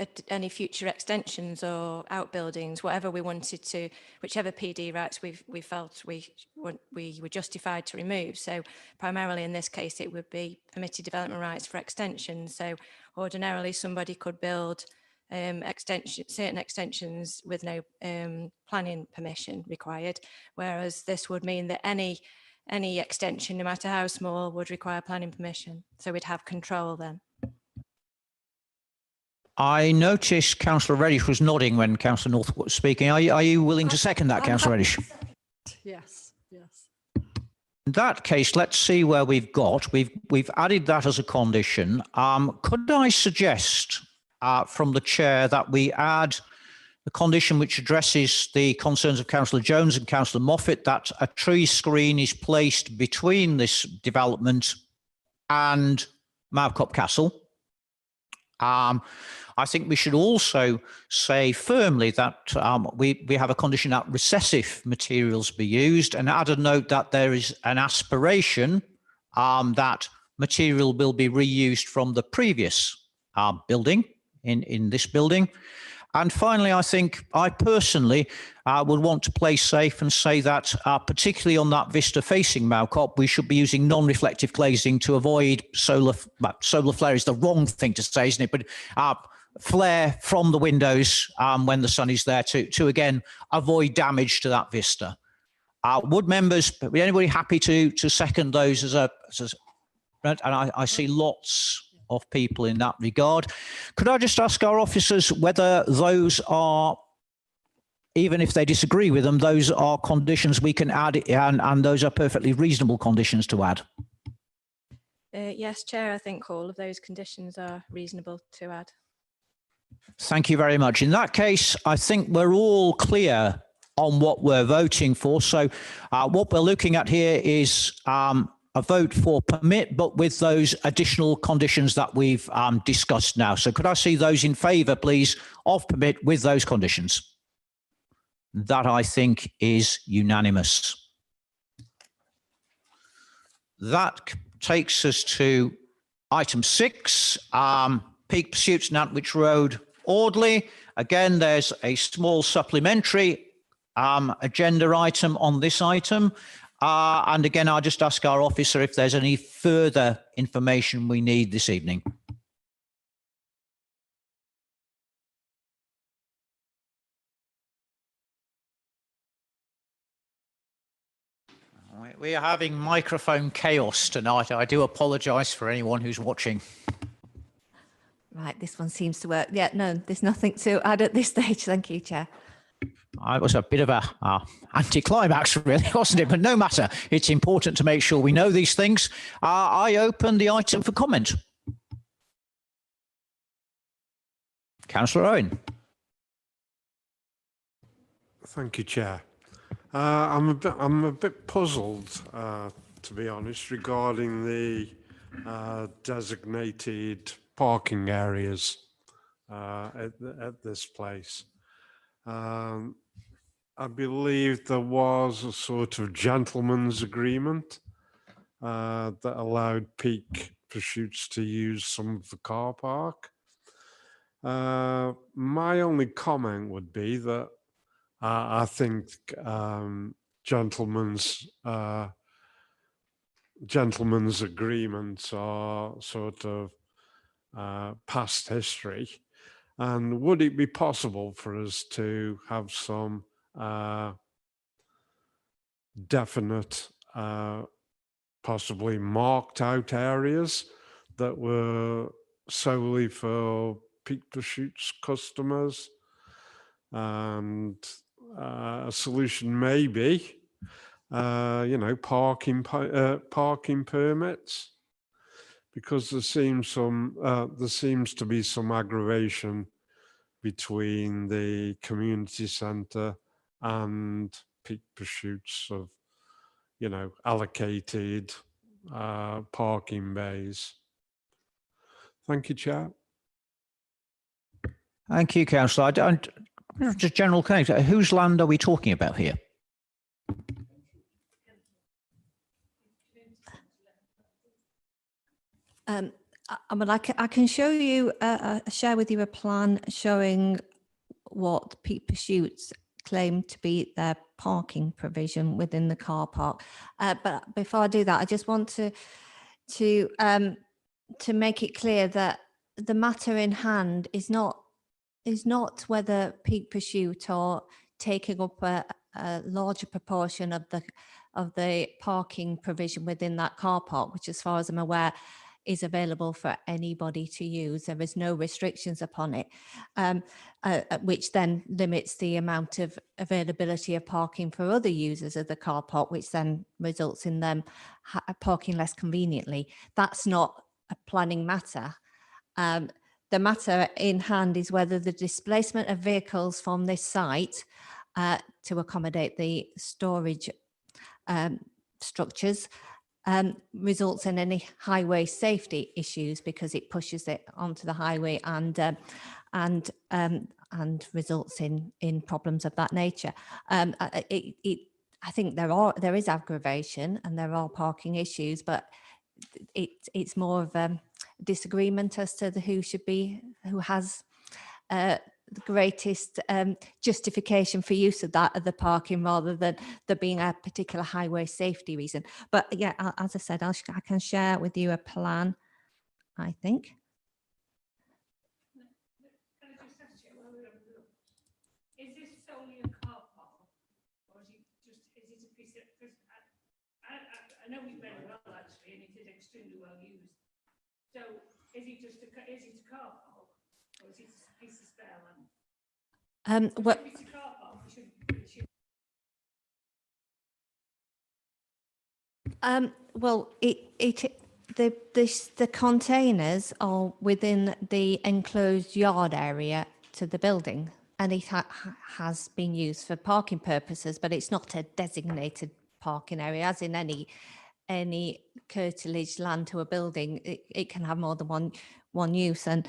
future extensions or outbuildings, whatever we wanted to, whichever PD rights we felt we were justified to remove. So primarily in this case, it would be permitted development rights for extensions. So ordinarily somebody could build certain extensions with no planning permission required, whereas this would mean that any extension, no matter how small, would require planning permission. So we'd have control then. I noticed Councillor Reddish was nodding when Councillor Northcott was speaking. Are you willing to second that, Councillor Reddish? Yes, yes. In that case, let's see where we've got. We've added that as a condition. Could I suggest from the chair that we add the condition which addresses the concerns of Councillor Jones and Councillor Moffat, that a tree screen is placed between this development and Mircup Castle? I think we should also say firmly that we have a condition that recessive materials be used, and add a note that there is an aspiration that material will be reused from the previous building in this building. And finally, I think I personally would want to play safe and say that particularly on that vista facing Malcop, we should be using non-reflective glazing to avoid solar flare is the wrong thing to say, isn't it? But flare from the windows when the sun is there to again, avoid damage to that vista. Would members, be anybody happy to second those and I see lots of people in that regard. Could I just ask our officers whether those are, even if they disagree with them, those are conditions we can add and those are perfectly reasonable conditions to add? Yes, Chair, I think all of those conditions are reasonable to add. Thank you very much. In that case, I think we're all clear on what we're voting for. So what we're looking at here is a vote for permit, but with those additional conditions that we've discussed now. So could I see those in favour, please, of permit with those conditions? That, I think, is unanimous. That takes us to item 6, Peak Pursuits, Nantwich Road, Audley. Again, there's a small supplementary agenda item on this item. And again, I'll just ask our officer if there's any further information we need this evening. We are having microphone chaos tonight. I do apologise for anyone who's watching. Right, this one seems to work. Yeah, no, there's nothing to add at this stage. Thank you, Chair. It was a bit of a anticlimax, really, wasn't it? But no matter. It's important to make sure we know these things. I open the item for comment. Councillor Owen. Thank you, Chair. I'm a bit puzzled, to be honest, regarding the designated parking areas at this place. I believe there was a sort of gentleman's agreement that allowed Peak Pursuits to use some of the car park. My only comment would be that I think gentlemen's agreements are sort of past history. And would it be possible for us to have some definite, possibly marked out areas that were solely for Peak Pursuits customers? And a solution may be, parking permits, because there seems to be some aggravation between the community centre and Peak Pursuits of, allocated parking bays. Thank you, Chair. Thank you, Councillor. Just general comment. Whose land are we talking about here? I can show you, share with you a plan showing what Peak Pursuits claim to be their parking provision within the car park. But before I do that, I just want to make it clear that the matter in hand is not whether Peak Pursuit are taking up a larger proportion of the parking provision within that car park, which, as far as I'm aware, is available for anybody to use. There is no restrictions upon it, which then limits the amount of availability of parking for other users of the car park, which then results in them parking less conveniently. That's not a planning matter. The matter in hand is whether the displacement of vehicles from this site to accommodate the storage structures results in any highway safety issues, because it pushes it onto the highway and results in problems of that nature. I think there is aggravation and there are parking issues, but it's more of a disagreement as to who has the greatest justification for use of the parking, rather than there being a particular highway safety reason. But yeah, as I said, I can share with you a plan, I think. Is this solely a car park, or is it a piece of, because I know it very well actually, and it is extremely well used. So is it a car park, or is it a piece of spare land? Well, If it's a car park, it should. Well, the containers are within the enclosed yard area to the building, and it has been used for parking purposes, but it's not a designated parking area, as in any curtilage land to a building. It can have more than one use, and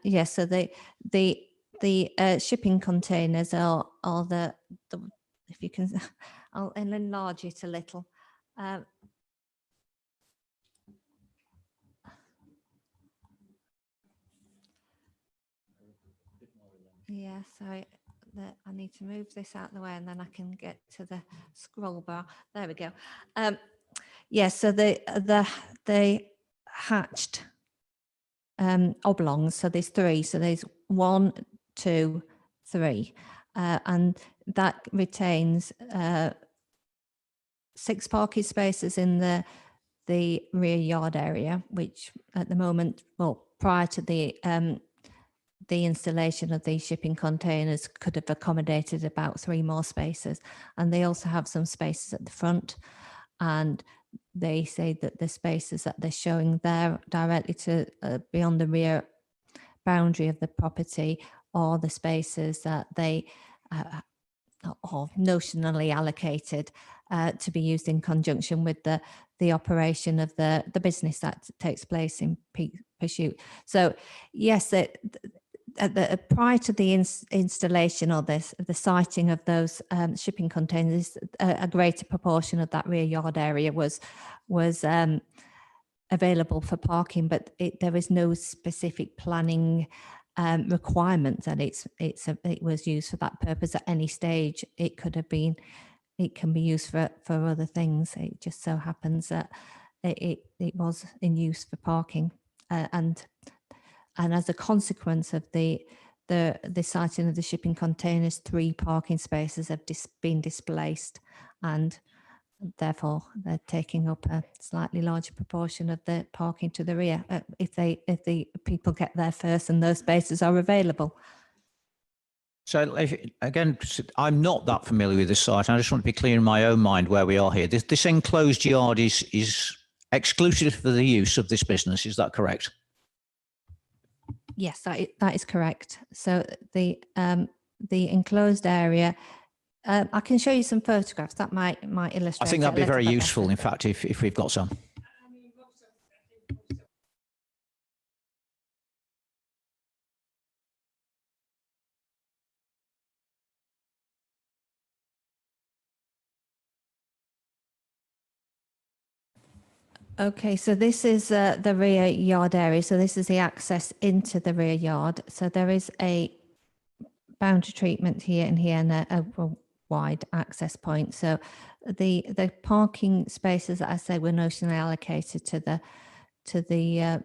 yeah. So the shipping containers are the if you can, I'll enlarge it a little. Yeah, sorry, I need to move this out of the way, and then I can get to the scroll bar. There we go. Yeah, so the hatched oblongs. So there's 3. So there's 1, 2, 3, and that retains 6 parking spaces in the rear yard area, which at the moment, well, prior to the installation of these shipping containers, could have accommodated about 3 more spaces. And they also have some spaces at the front, and they say that the spaces that they're showing there directly to beyond the rear boundary of the property are the spaces that they are notionally allocated to be used in conjunction with the operation of the business that takes place in Peak Pursuit. So yes, prior to the installation or the siting of those shipping containers, a greater proportion of that rear yard area was available for parking, but there is no specific planning requirement that it was used for that purpose at any stage. It can be used for other things. It just so happens that it was in use for parking, and as a consequence of the siting of the shipping containers, 3 parking spaces have been displaced, and therefore they're taking up a slightly larger proportion of the parking to the rear. If the people get there first and those spaces are available. So again, I'm not that familiar with this site. I just want to be clear in my own mind where we are here. This enclosed yard is exclusive for the use of this business. Is that correct? Yes, that is correct. So the enclosed area, I can show you some photographs that might illustrate. I think that'd be very useful, better. in fact, if we've got some. Okay, so this is the rear yard area. So this is the access into the rear yard. So there is a boundary treatment here and here, and a wide access point. So the parking spaces that I said were notionally allocated to the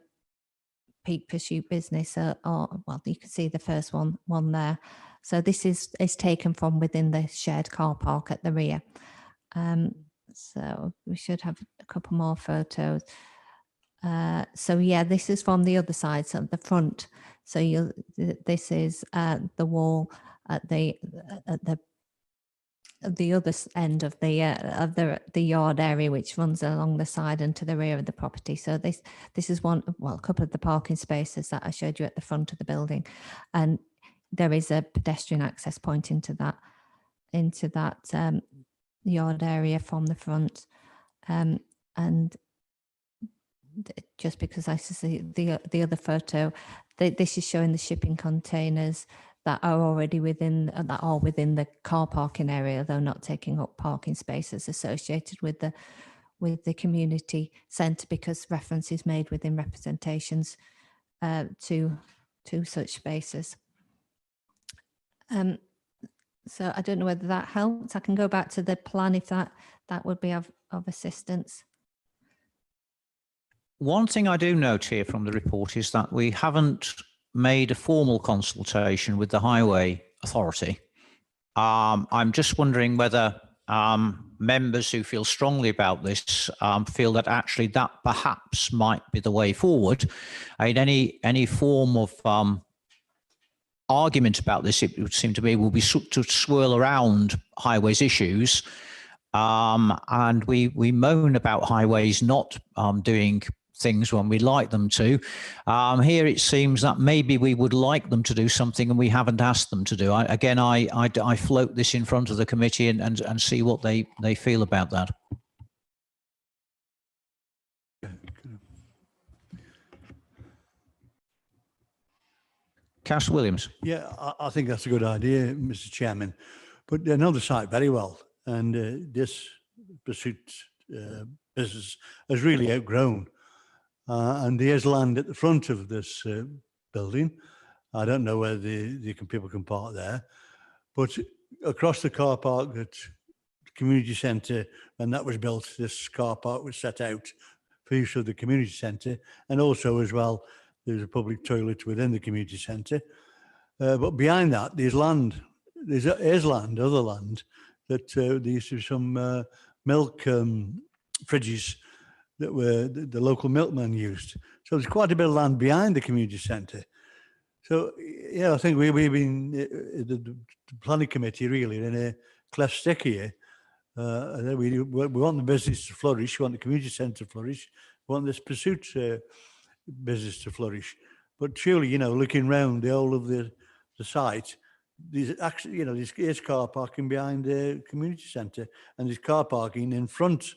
Peak Pursuit business are, well, you can see the first one there. So this is taken from within the shared car park at the rear. So we should have a couple more photos. So yeah, this is from the other side, so the front. So this is the wall at the other end of the yard area, which runs along the side and to the rear of the property. So this is a couple of the parking spaces that I showed you at the front of the building, and there is a pedestrian access point into that yard area from the front, and just because I see the other photo, this is showing the shipping containers that are already within the car parking area, though not taking up parking spaces associated with the community centre, because reference is made within representations to such spaces. So I don't know whether that helps. I can go back to the plan if that would be of assistance. One thing I do note here from the report is that we haven't made a formal consultation with the Highway Authority. I'm just wondering whether members who feel strongly about this feel that actually that perhaps might be the way forward. I mean, any form of argument about this, it would seem to me, will be to swirl around highways issues. And we moan about highways not doing things when we like them to. Here it seems that maybe we would like them to do something and we haven't asked them to do. I float this in front of the committee and see what they feel about that. Councillor Williams. Yeah, I think that's a good idea, Mr. Chairman. But I know the site very well, and this pursuit business has really outgrown. And there's land at the front of this building. I don't know whether people can park there, but across the car park at the community centre, when that was built, this car park was set out for use of the community centre, and also as well, there's a public toilet within the community centre. But behind that, there's land. There's other land that there used to be some milk fridges that were the local milkman used. So there's quite a bit of land behind the community centre. So, yeah, I think we've been, the planning committee really in a cleft stick here. We want the business to flourish, we want the community centre to flourish, we want this pursuit business to flourish. But surely, you know, looking round the whole of the site, there's actually, you know, there's car parking behind the community centre and there's car parking in front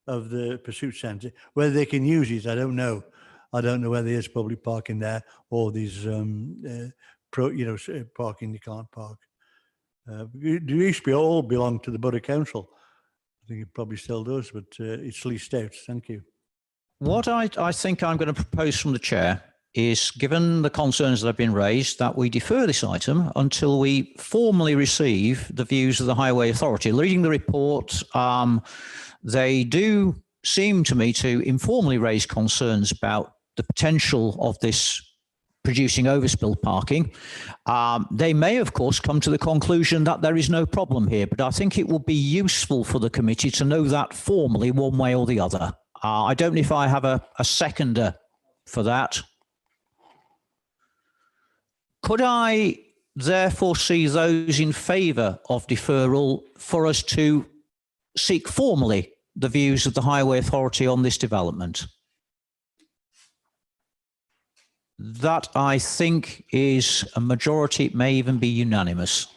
of the pursuit centre. Whether they can use it, I don't know. I don't know whether there's public parking there or these parking you can't park. They used to be all belong to the Borough Council. I think it probably still does, but it's leased out. Thank you. What I think I'm going to propose from the chair is, given the concerns that have been raised, that we defer this item until we formally receive the views of the Highway Authority. Reading the report, they do seem to me to informally raise concerns about the potential of this producing overspill parking. They may, of course, come to the conclusion that there is no problem here, but I think it will be useful for the committee to know that formally one way or the other. I don't know if I have a seconder for that. Could I therefore see those in favour of deferral for us to seek formally the views of the Highway Authority on this development? That, I think, is a majority. It may even be unanimous.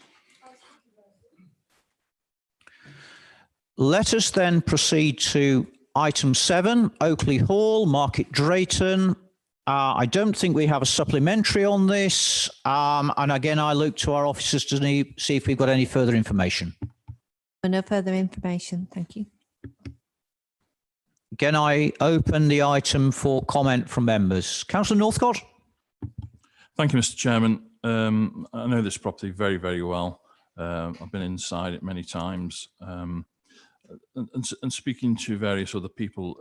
Let us then proceed to item 7, Oakley Hall, Market Drayton. I don't think we have a supplementary on this. And again, I look to our officers to see if we've got any further information. No further information. Thank you. Again, I open the item for comment from members. Councillor Northcott. Thank you, Mr. Chairman. I know this property very, very well. I've been inside it many times. And speaking to various other people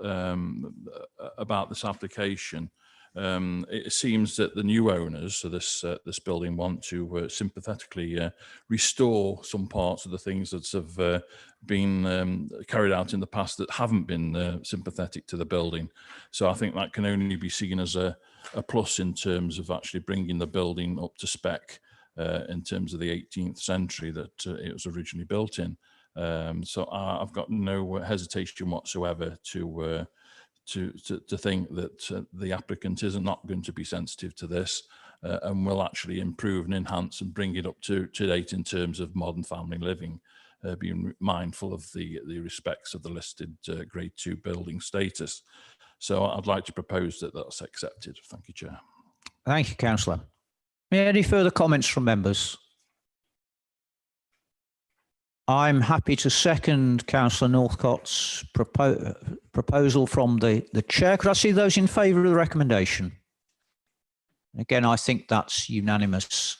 about this application, it seems that the new owners of this building want to sympathetically restore some parts of the things that have been carried out in the past that haven't been sympathetic to the building. So I think that can only be seen as a plus in terms of actually bringing the building up to spec in terms of the 18th century that it was originally built in. So I've got no hesitation whatsoever to think that the applicant is not going to be sensitive to this and will actually improve and enhance and bring it up to date in terms of modern family living, being mindful of the respects of the listed Grade 2 building status. So I'd like to propose that that's accepted. Thank you, Chair. Thank you, Councillor. Any further comments from members? I'm happy to second Councillor Northcott's proposal from the chair. Could I see those in favour of the recommendation? Again, I think that's unanimous.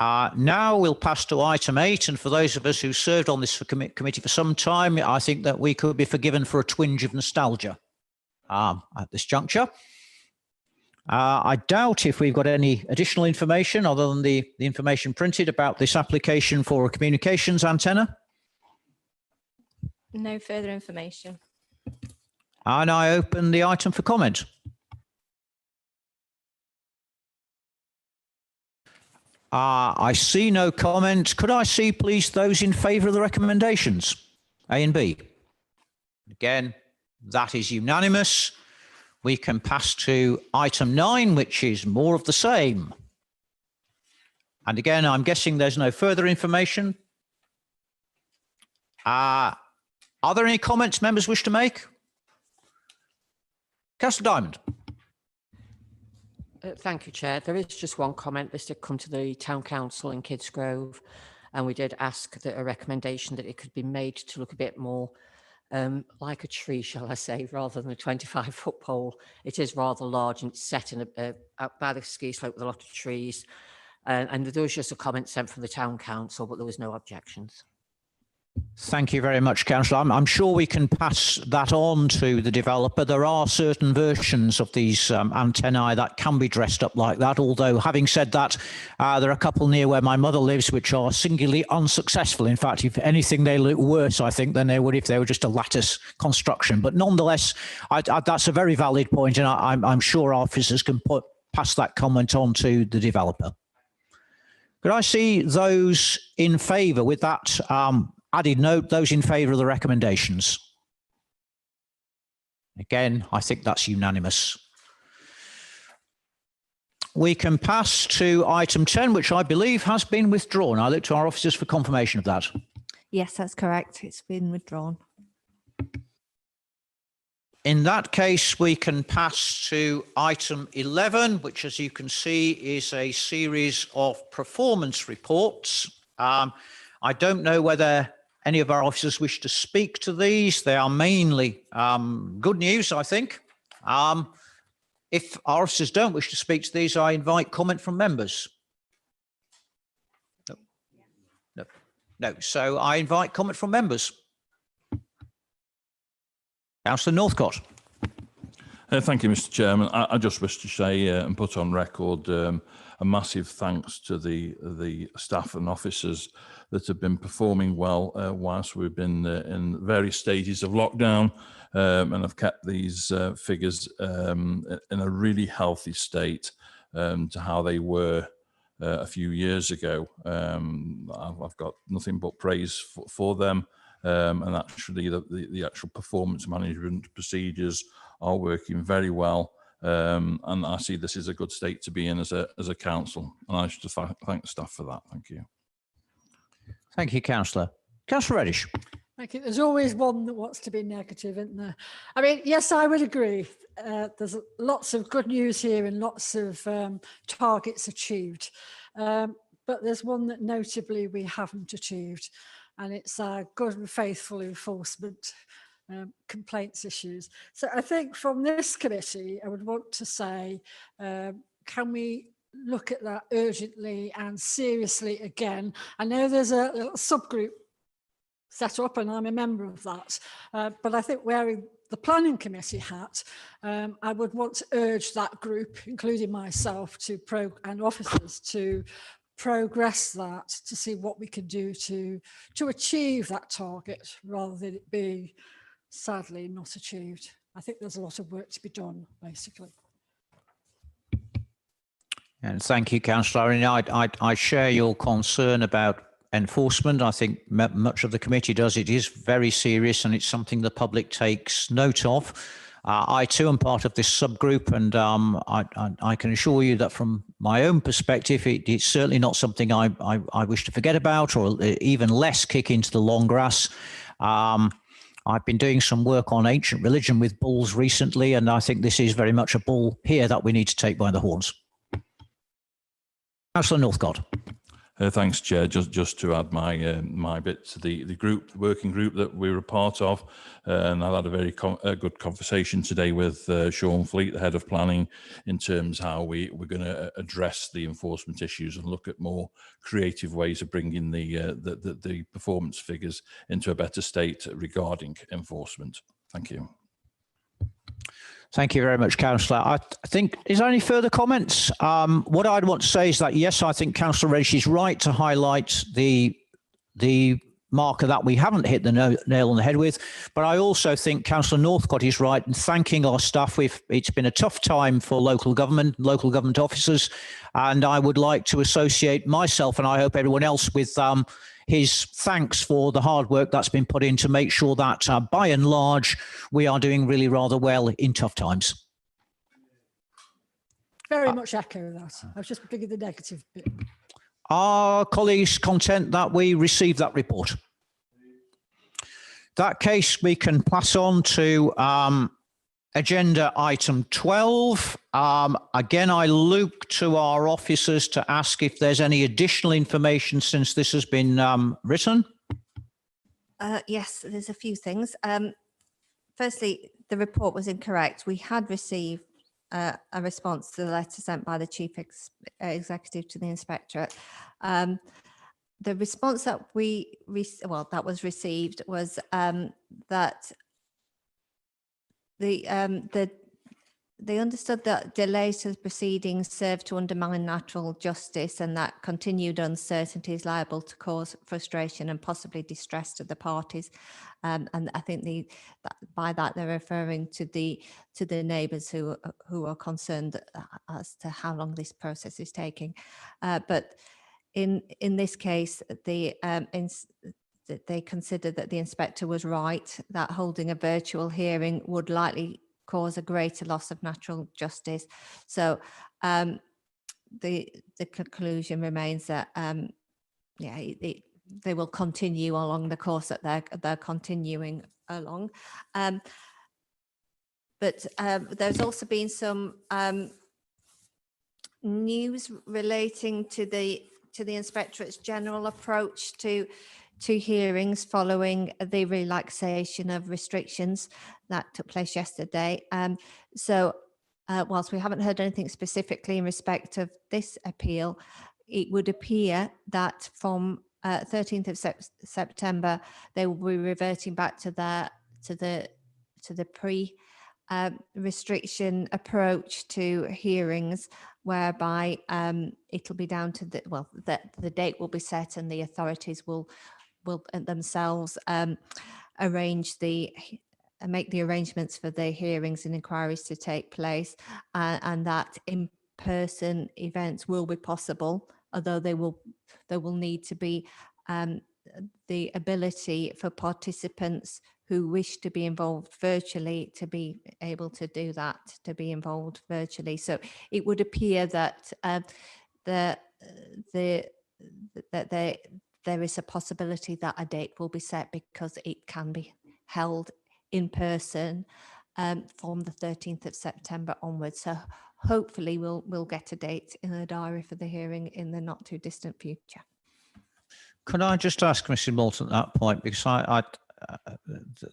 Now we'll pass to item 8. And for those of us who served on this committee for some time, I think that we could be forgiven for a twinge of nostalgia at this juncture. I doubt if we've got any additional information other than the information printed about this application for a communications antenna. No further information. And I open the item for comment. I see no comment. Could I see, please, those in favour of the recommendations, A and B? Again, that is unanimous. We can pass to item 9, which is more of the same. And again, I'm guessing there's no further information. Are there any comments members wish to make? Councillor Diamond. Thank you, Chair. There is just one comment. This did come to the Town Council in Kidsgrove, and we did ask that a recommendation that it could be made to look a bit more like a tree, shall I say, rather than a 25-foot pole. It is rather large and it's set in out by the ski slope with a lot of trees. And there was just a comment sent from the Town Council, but there was no objections. Thank you very much, Councillor. I'm sure we can pass that on to the developer. There are certain versions of these antennae that can be dressed up like that, although having said that, there are a couple near where my mother lives which are singularly unsuccessful. In fact, if anything, they look worse, I think, than they would if they were just a lattice construction. But nonetheless, that's a very valid point, and I'm sure our officers can pass that comment on to the developer. Could I see those in favour with that added note, those in favour of the recommendations? Again, I think that's unanimous. We can pass to item 10, which I believe has been withdrawn. I look to our officers for confirmation of that. Yes, that's correct. It's been withdrawn. In that case, we can pass to item 11, which, as you can see, is a series of performance reports. I don't know whether any of our officers wish to speak to these. They are mainly good news, I think. If our officers don't wish to speak to these, I invite comment from members. No. So I invite comment from members. Councillor Northcott. Thank you, Mr. Chairman. I just wish to say and put on record a massive thanks to the staff and officers that have been performing well whilst we've been in various stages of lockdown, and have kept these figures in a really healthy state to how they were a few years ago. I've got nothing but praise for them. And actually the actual performance management procedures are working very well, and I see this is a good state to be in as a council, and I should thank the staff for that. Thank you. Thank you, Councillor. Councillor Reddish. Thank you. There's always one that wants to be negative, isn't there? I mean, yes, I would agree. There's lots of good news here and lots of targets achieved, but there's one that notably we haven't achieved. And it's our good and faithful enforcement complaints issues. So I think from this committee, I would want to say, can we look at that urgently and seriously again? I know there's a little subgroup set up and I'm a member of that, but I think wearing the planning committee hat, I would want to urge that group, including myself, and officers to progress that to see what we can do to achieve that target rather than it be sadly not achieved. I think there's a lot of work to be done, basically. And thank you, Councillor. I share your concern about enforcement. I think much of the committee does. It is very serious and it's something the public takes note of. I too am part of this subgroup, and I can assure you that from my own perspective, it's certainly not something I wish to forget about, or even less kick into the long grass. I've been doing some work on ancient religion with bulls recently, and I think this is very much a bull here that we need to take by the horns. Councillor Northcott. Thanks, Chair. Just to add my bit to the working group that we were a part of, and I've had a very good conversation today with Sean Fleet, the head of planning, in terms how we're going to address the enforcement issues and look at more creative ways of bringing the performance figures into a better state regarding enforcement. Thank you. Thank you very much, Councillor. I think, is there any further comments? What I'd want to say is that, yes, I think Councillor Reddish is right to highlight the marker that we haven't hit the nail on the head with, but I also think Councillor Northcott is right in thanking our staff. It's been a tough time for local government officers, and I would like to associate myself, and I hope everyone else, with his thanks for the hard work that's been put in to make sure that, by and large, we are doing really rather well in tough times. Very much echo that. I was just picking the negative bit. Are colleagues content that we receive that report? That case, we can pass on to agenda item 12. Again, I look to our officers to ask if there's any additional information since this has been written. Yes, there's a few things. Firstly, the report was incorrect. We had received a response to the letter sent by the Chief Executive to the Inspectorate. The response that that was received was that they understood that delays to the proceedings serve to undermine natural justice, and that continued uncertainty is liable to cause frustration and possibly distress to the parties. And I think by that they're referring to the neighbours who are concerned as to how long this process is taking. But in this case, they considered that the inspector was right, that holding a virtual hearing would likely cause a greater loss of natural justice. So the conclusion remains that they will continue along the course that they're continuing along. But there's also been some news relating to the Inspectorate's general approach to hearings following the relaxation of restrictions that took place yesterday. So whilst we haven't heard anything specifically in respect of this appeal, it would appear that from 13th of September, they will be reverting back to the pre-restriction approach to hearings, whereby it'll be down to the date will be set and the authorities will themselves make the arrangements for the hearings and inquiries to take place, and that in-person events will be possible, although there will need to be the ability for participants who wish to be involved virtually to be able to do that, to be involved virtually. So it would appear that there is a possibility that a date will be set because it can be held in person from the 13th of September onwards. So hopefully we'll get a date in the diary for the hearing in the not too distant future. Could I just ask Mrs. Moulton at that point, because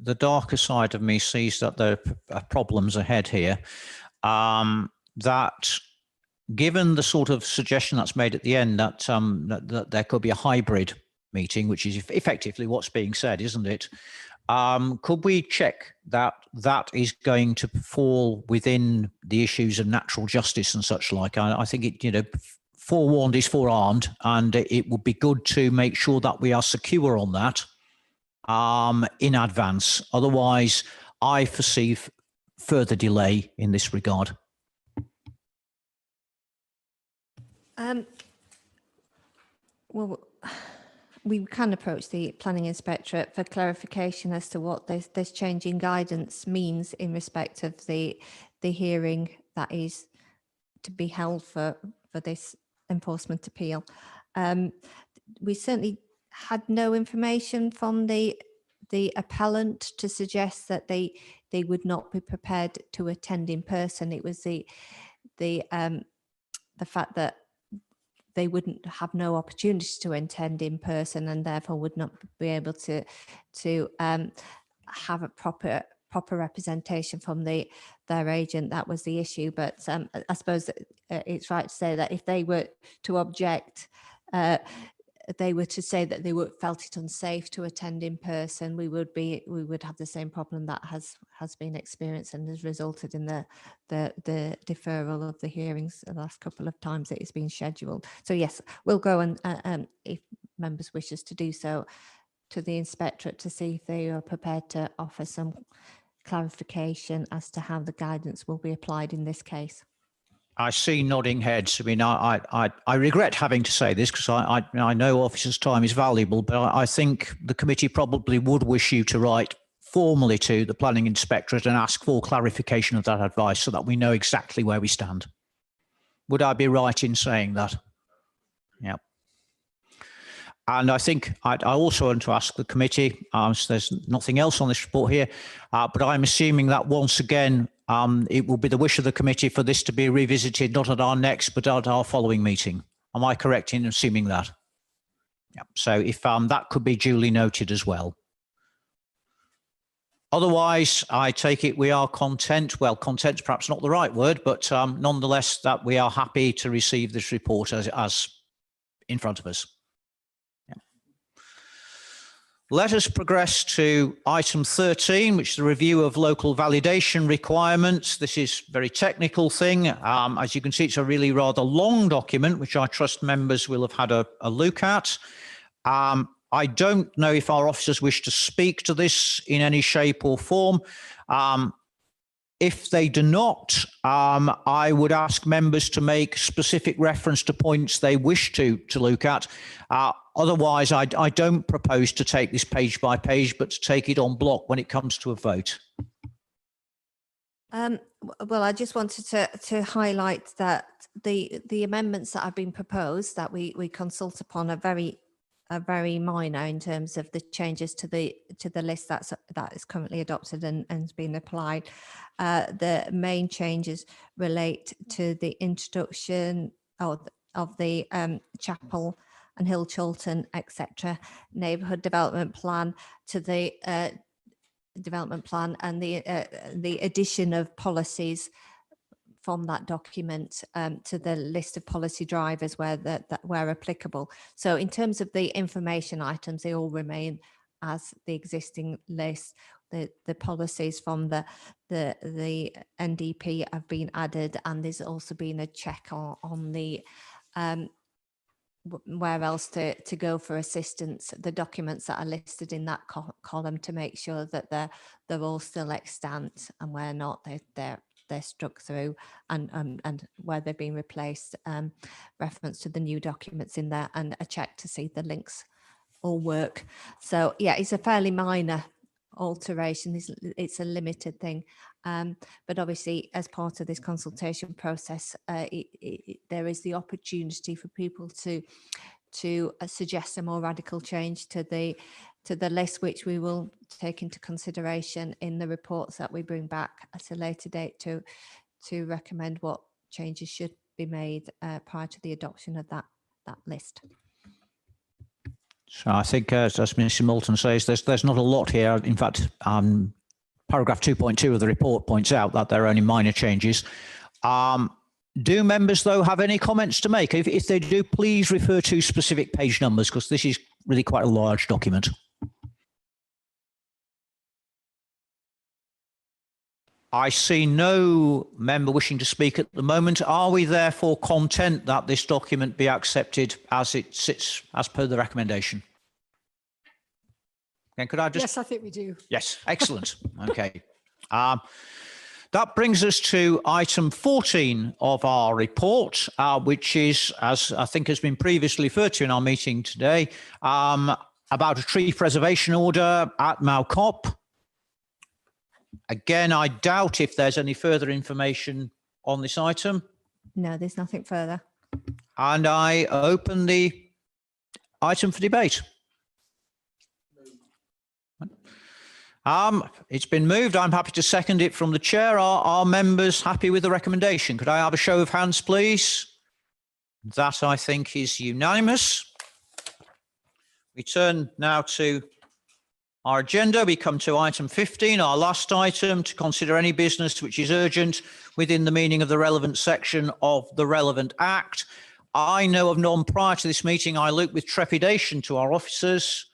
the darker side of me sees that there are problems ahead here, that given the sort of suggestion that's made at the end that, that there could be a hybrid meeting, which is effectively what's being said, isn't it? Could we check that that is going to fall within the issues of natural justice and such like? I think it, forewarned is forearmed, and it would be good to make sure that we are secure on that in advance. Otherwise, I foresee further delay in this regard. Well, we can approach the Planning Inspectorate for clarification as to what this change in guidance means in respect of the hearing that is to be held for this enforcement appeal. We certainly had no information from the appellant to suggest that they would not be prepared to attend in person. It was the fact that they wouldn't have no opportunity to attend in person and therefore would not be able to have a proper representation from their agent. That was the issue. But I suppose it's right to say that if they were to object, they were to say that they felt it unsafe to attend in person, we would have the same problem that has been experienced and has resulted in the deferral of the hearings the last couple of times that it's been scheduled. So yes, we'll go and if members wishes to do so, to the inspectorate to see if they are prepared to offer some clarification as to how the guidance will be applied in this case. I see nodding heads. I mean, I regret having to say this because I know officers' time is valuable, but I think the committee probably would wish you to write formally to the planning inspectorate and ask for clarification of that advice so that we know exactly where we stand. Would I be right in saying that? Yeah. And I think I also want to ask the committee, so there's nothing else on this report here, but I'm assuming that once again, it will be the wish of the committee for this to be revisited, not at our next, but at our following meeting. Am I correct in assuming that? Yeah. So if that could be duly noted as well. Otherwise, I take it we are content. Well, content is perhaps not the right word, but nonetheless, that we are happy to receive this report as in front of us. Let us progress to item 13, which is the review of local validation requirements. This is a very technical thing. As you can see, it's a really rather long document, which I trust members will have had a look at. I don't know if our officers wish to speak to this in any shape or form. If they do not, I would ask members to make specific reference to points they wish to look at. Otherwise, I don't propose to take this page by page, but to take it on block when it comes to a vote. Well, I just wanted to highlight that the amendments that have been proposed that we consult upon are very minor in terms of the changes to the list that is currently adopted and has been applied. The main changes relate to the introduction of the chapel and Hill Chilton, etc. neighbourhood development plan to the development plan and the addition of policies from that document to the list of policy drivers where applicable. So in terms of the information items, they all remain as the existing list. The policies from the NDP have been added, and there's also been a check on the where else to go for assistance, the documents that are listed in that column to make sure that they're all still extant, and where not, they're struck through, and where they've been replaced, reference to the new documents in there, and a check to see the links all work. So yeah, it's a fairly minor alteration. It's a limited thing, but obviously as part of this consultation process, there is the opportunity for people to suggest a more radical change to the list, which we will take into consideration in the reports that we bring back at a later date to recommend what changes should be made prior to the adoption of that list. So I think, as Mr. Moulton says, there's not a lot here. In fact, paragraph 2.2 of the report points out that there are only minor changes. Do members, though, have any comments to make? If they do, please refer to specific page numbers, because this is really quite a large document. I see no member wishing to speak at the moment. Are we therefore content that this document be accepted as it sits as per the recommendation? And could I just... Yes, I think we do. Yes, excellent. Okay. That brings us to item 14 of our report, which is, as I think has been previously referred to in our meeting today, about a tree preservation order at Mowcop. Again, I doubt if there's any further information on this item. No, there's nothing further. And I open the item for debate. It's been moved. I'm happy to second it from the chair. Are members happy with the recommendation? Could I have a show of hands, please? That, I think, is unanimous. We turn now to our agenda. We come to item 15, our last item, to consider any business which is urgent within the meaning of the relevant section of the relevant Act. I know of none prior to this meeting. I look with trepidation to our officers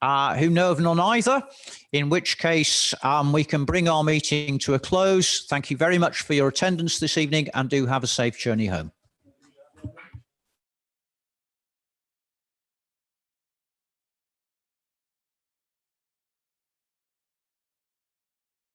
who know of none either, in which case we can bring our meeting to a close. Thank you very much for your attendance this evening, and do have a safe journey home.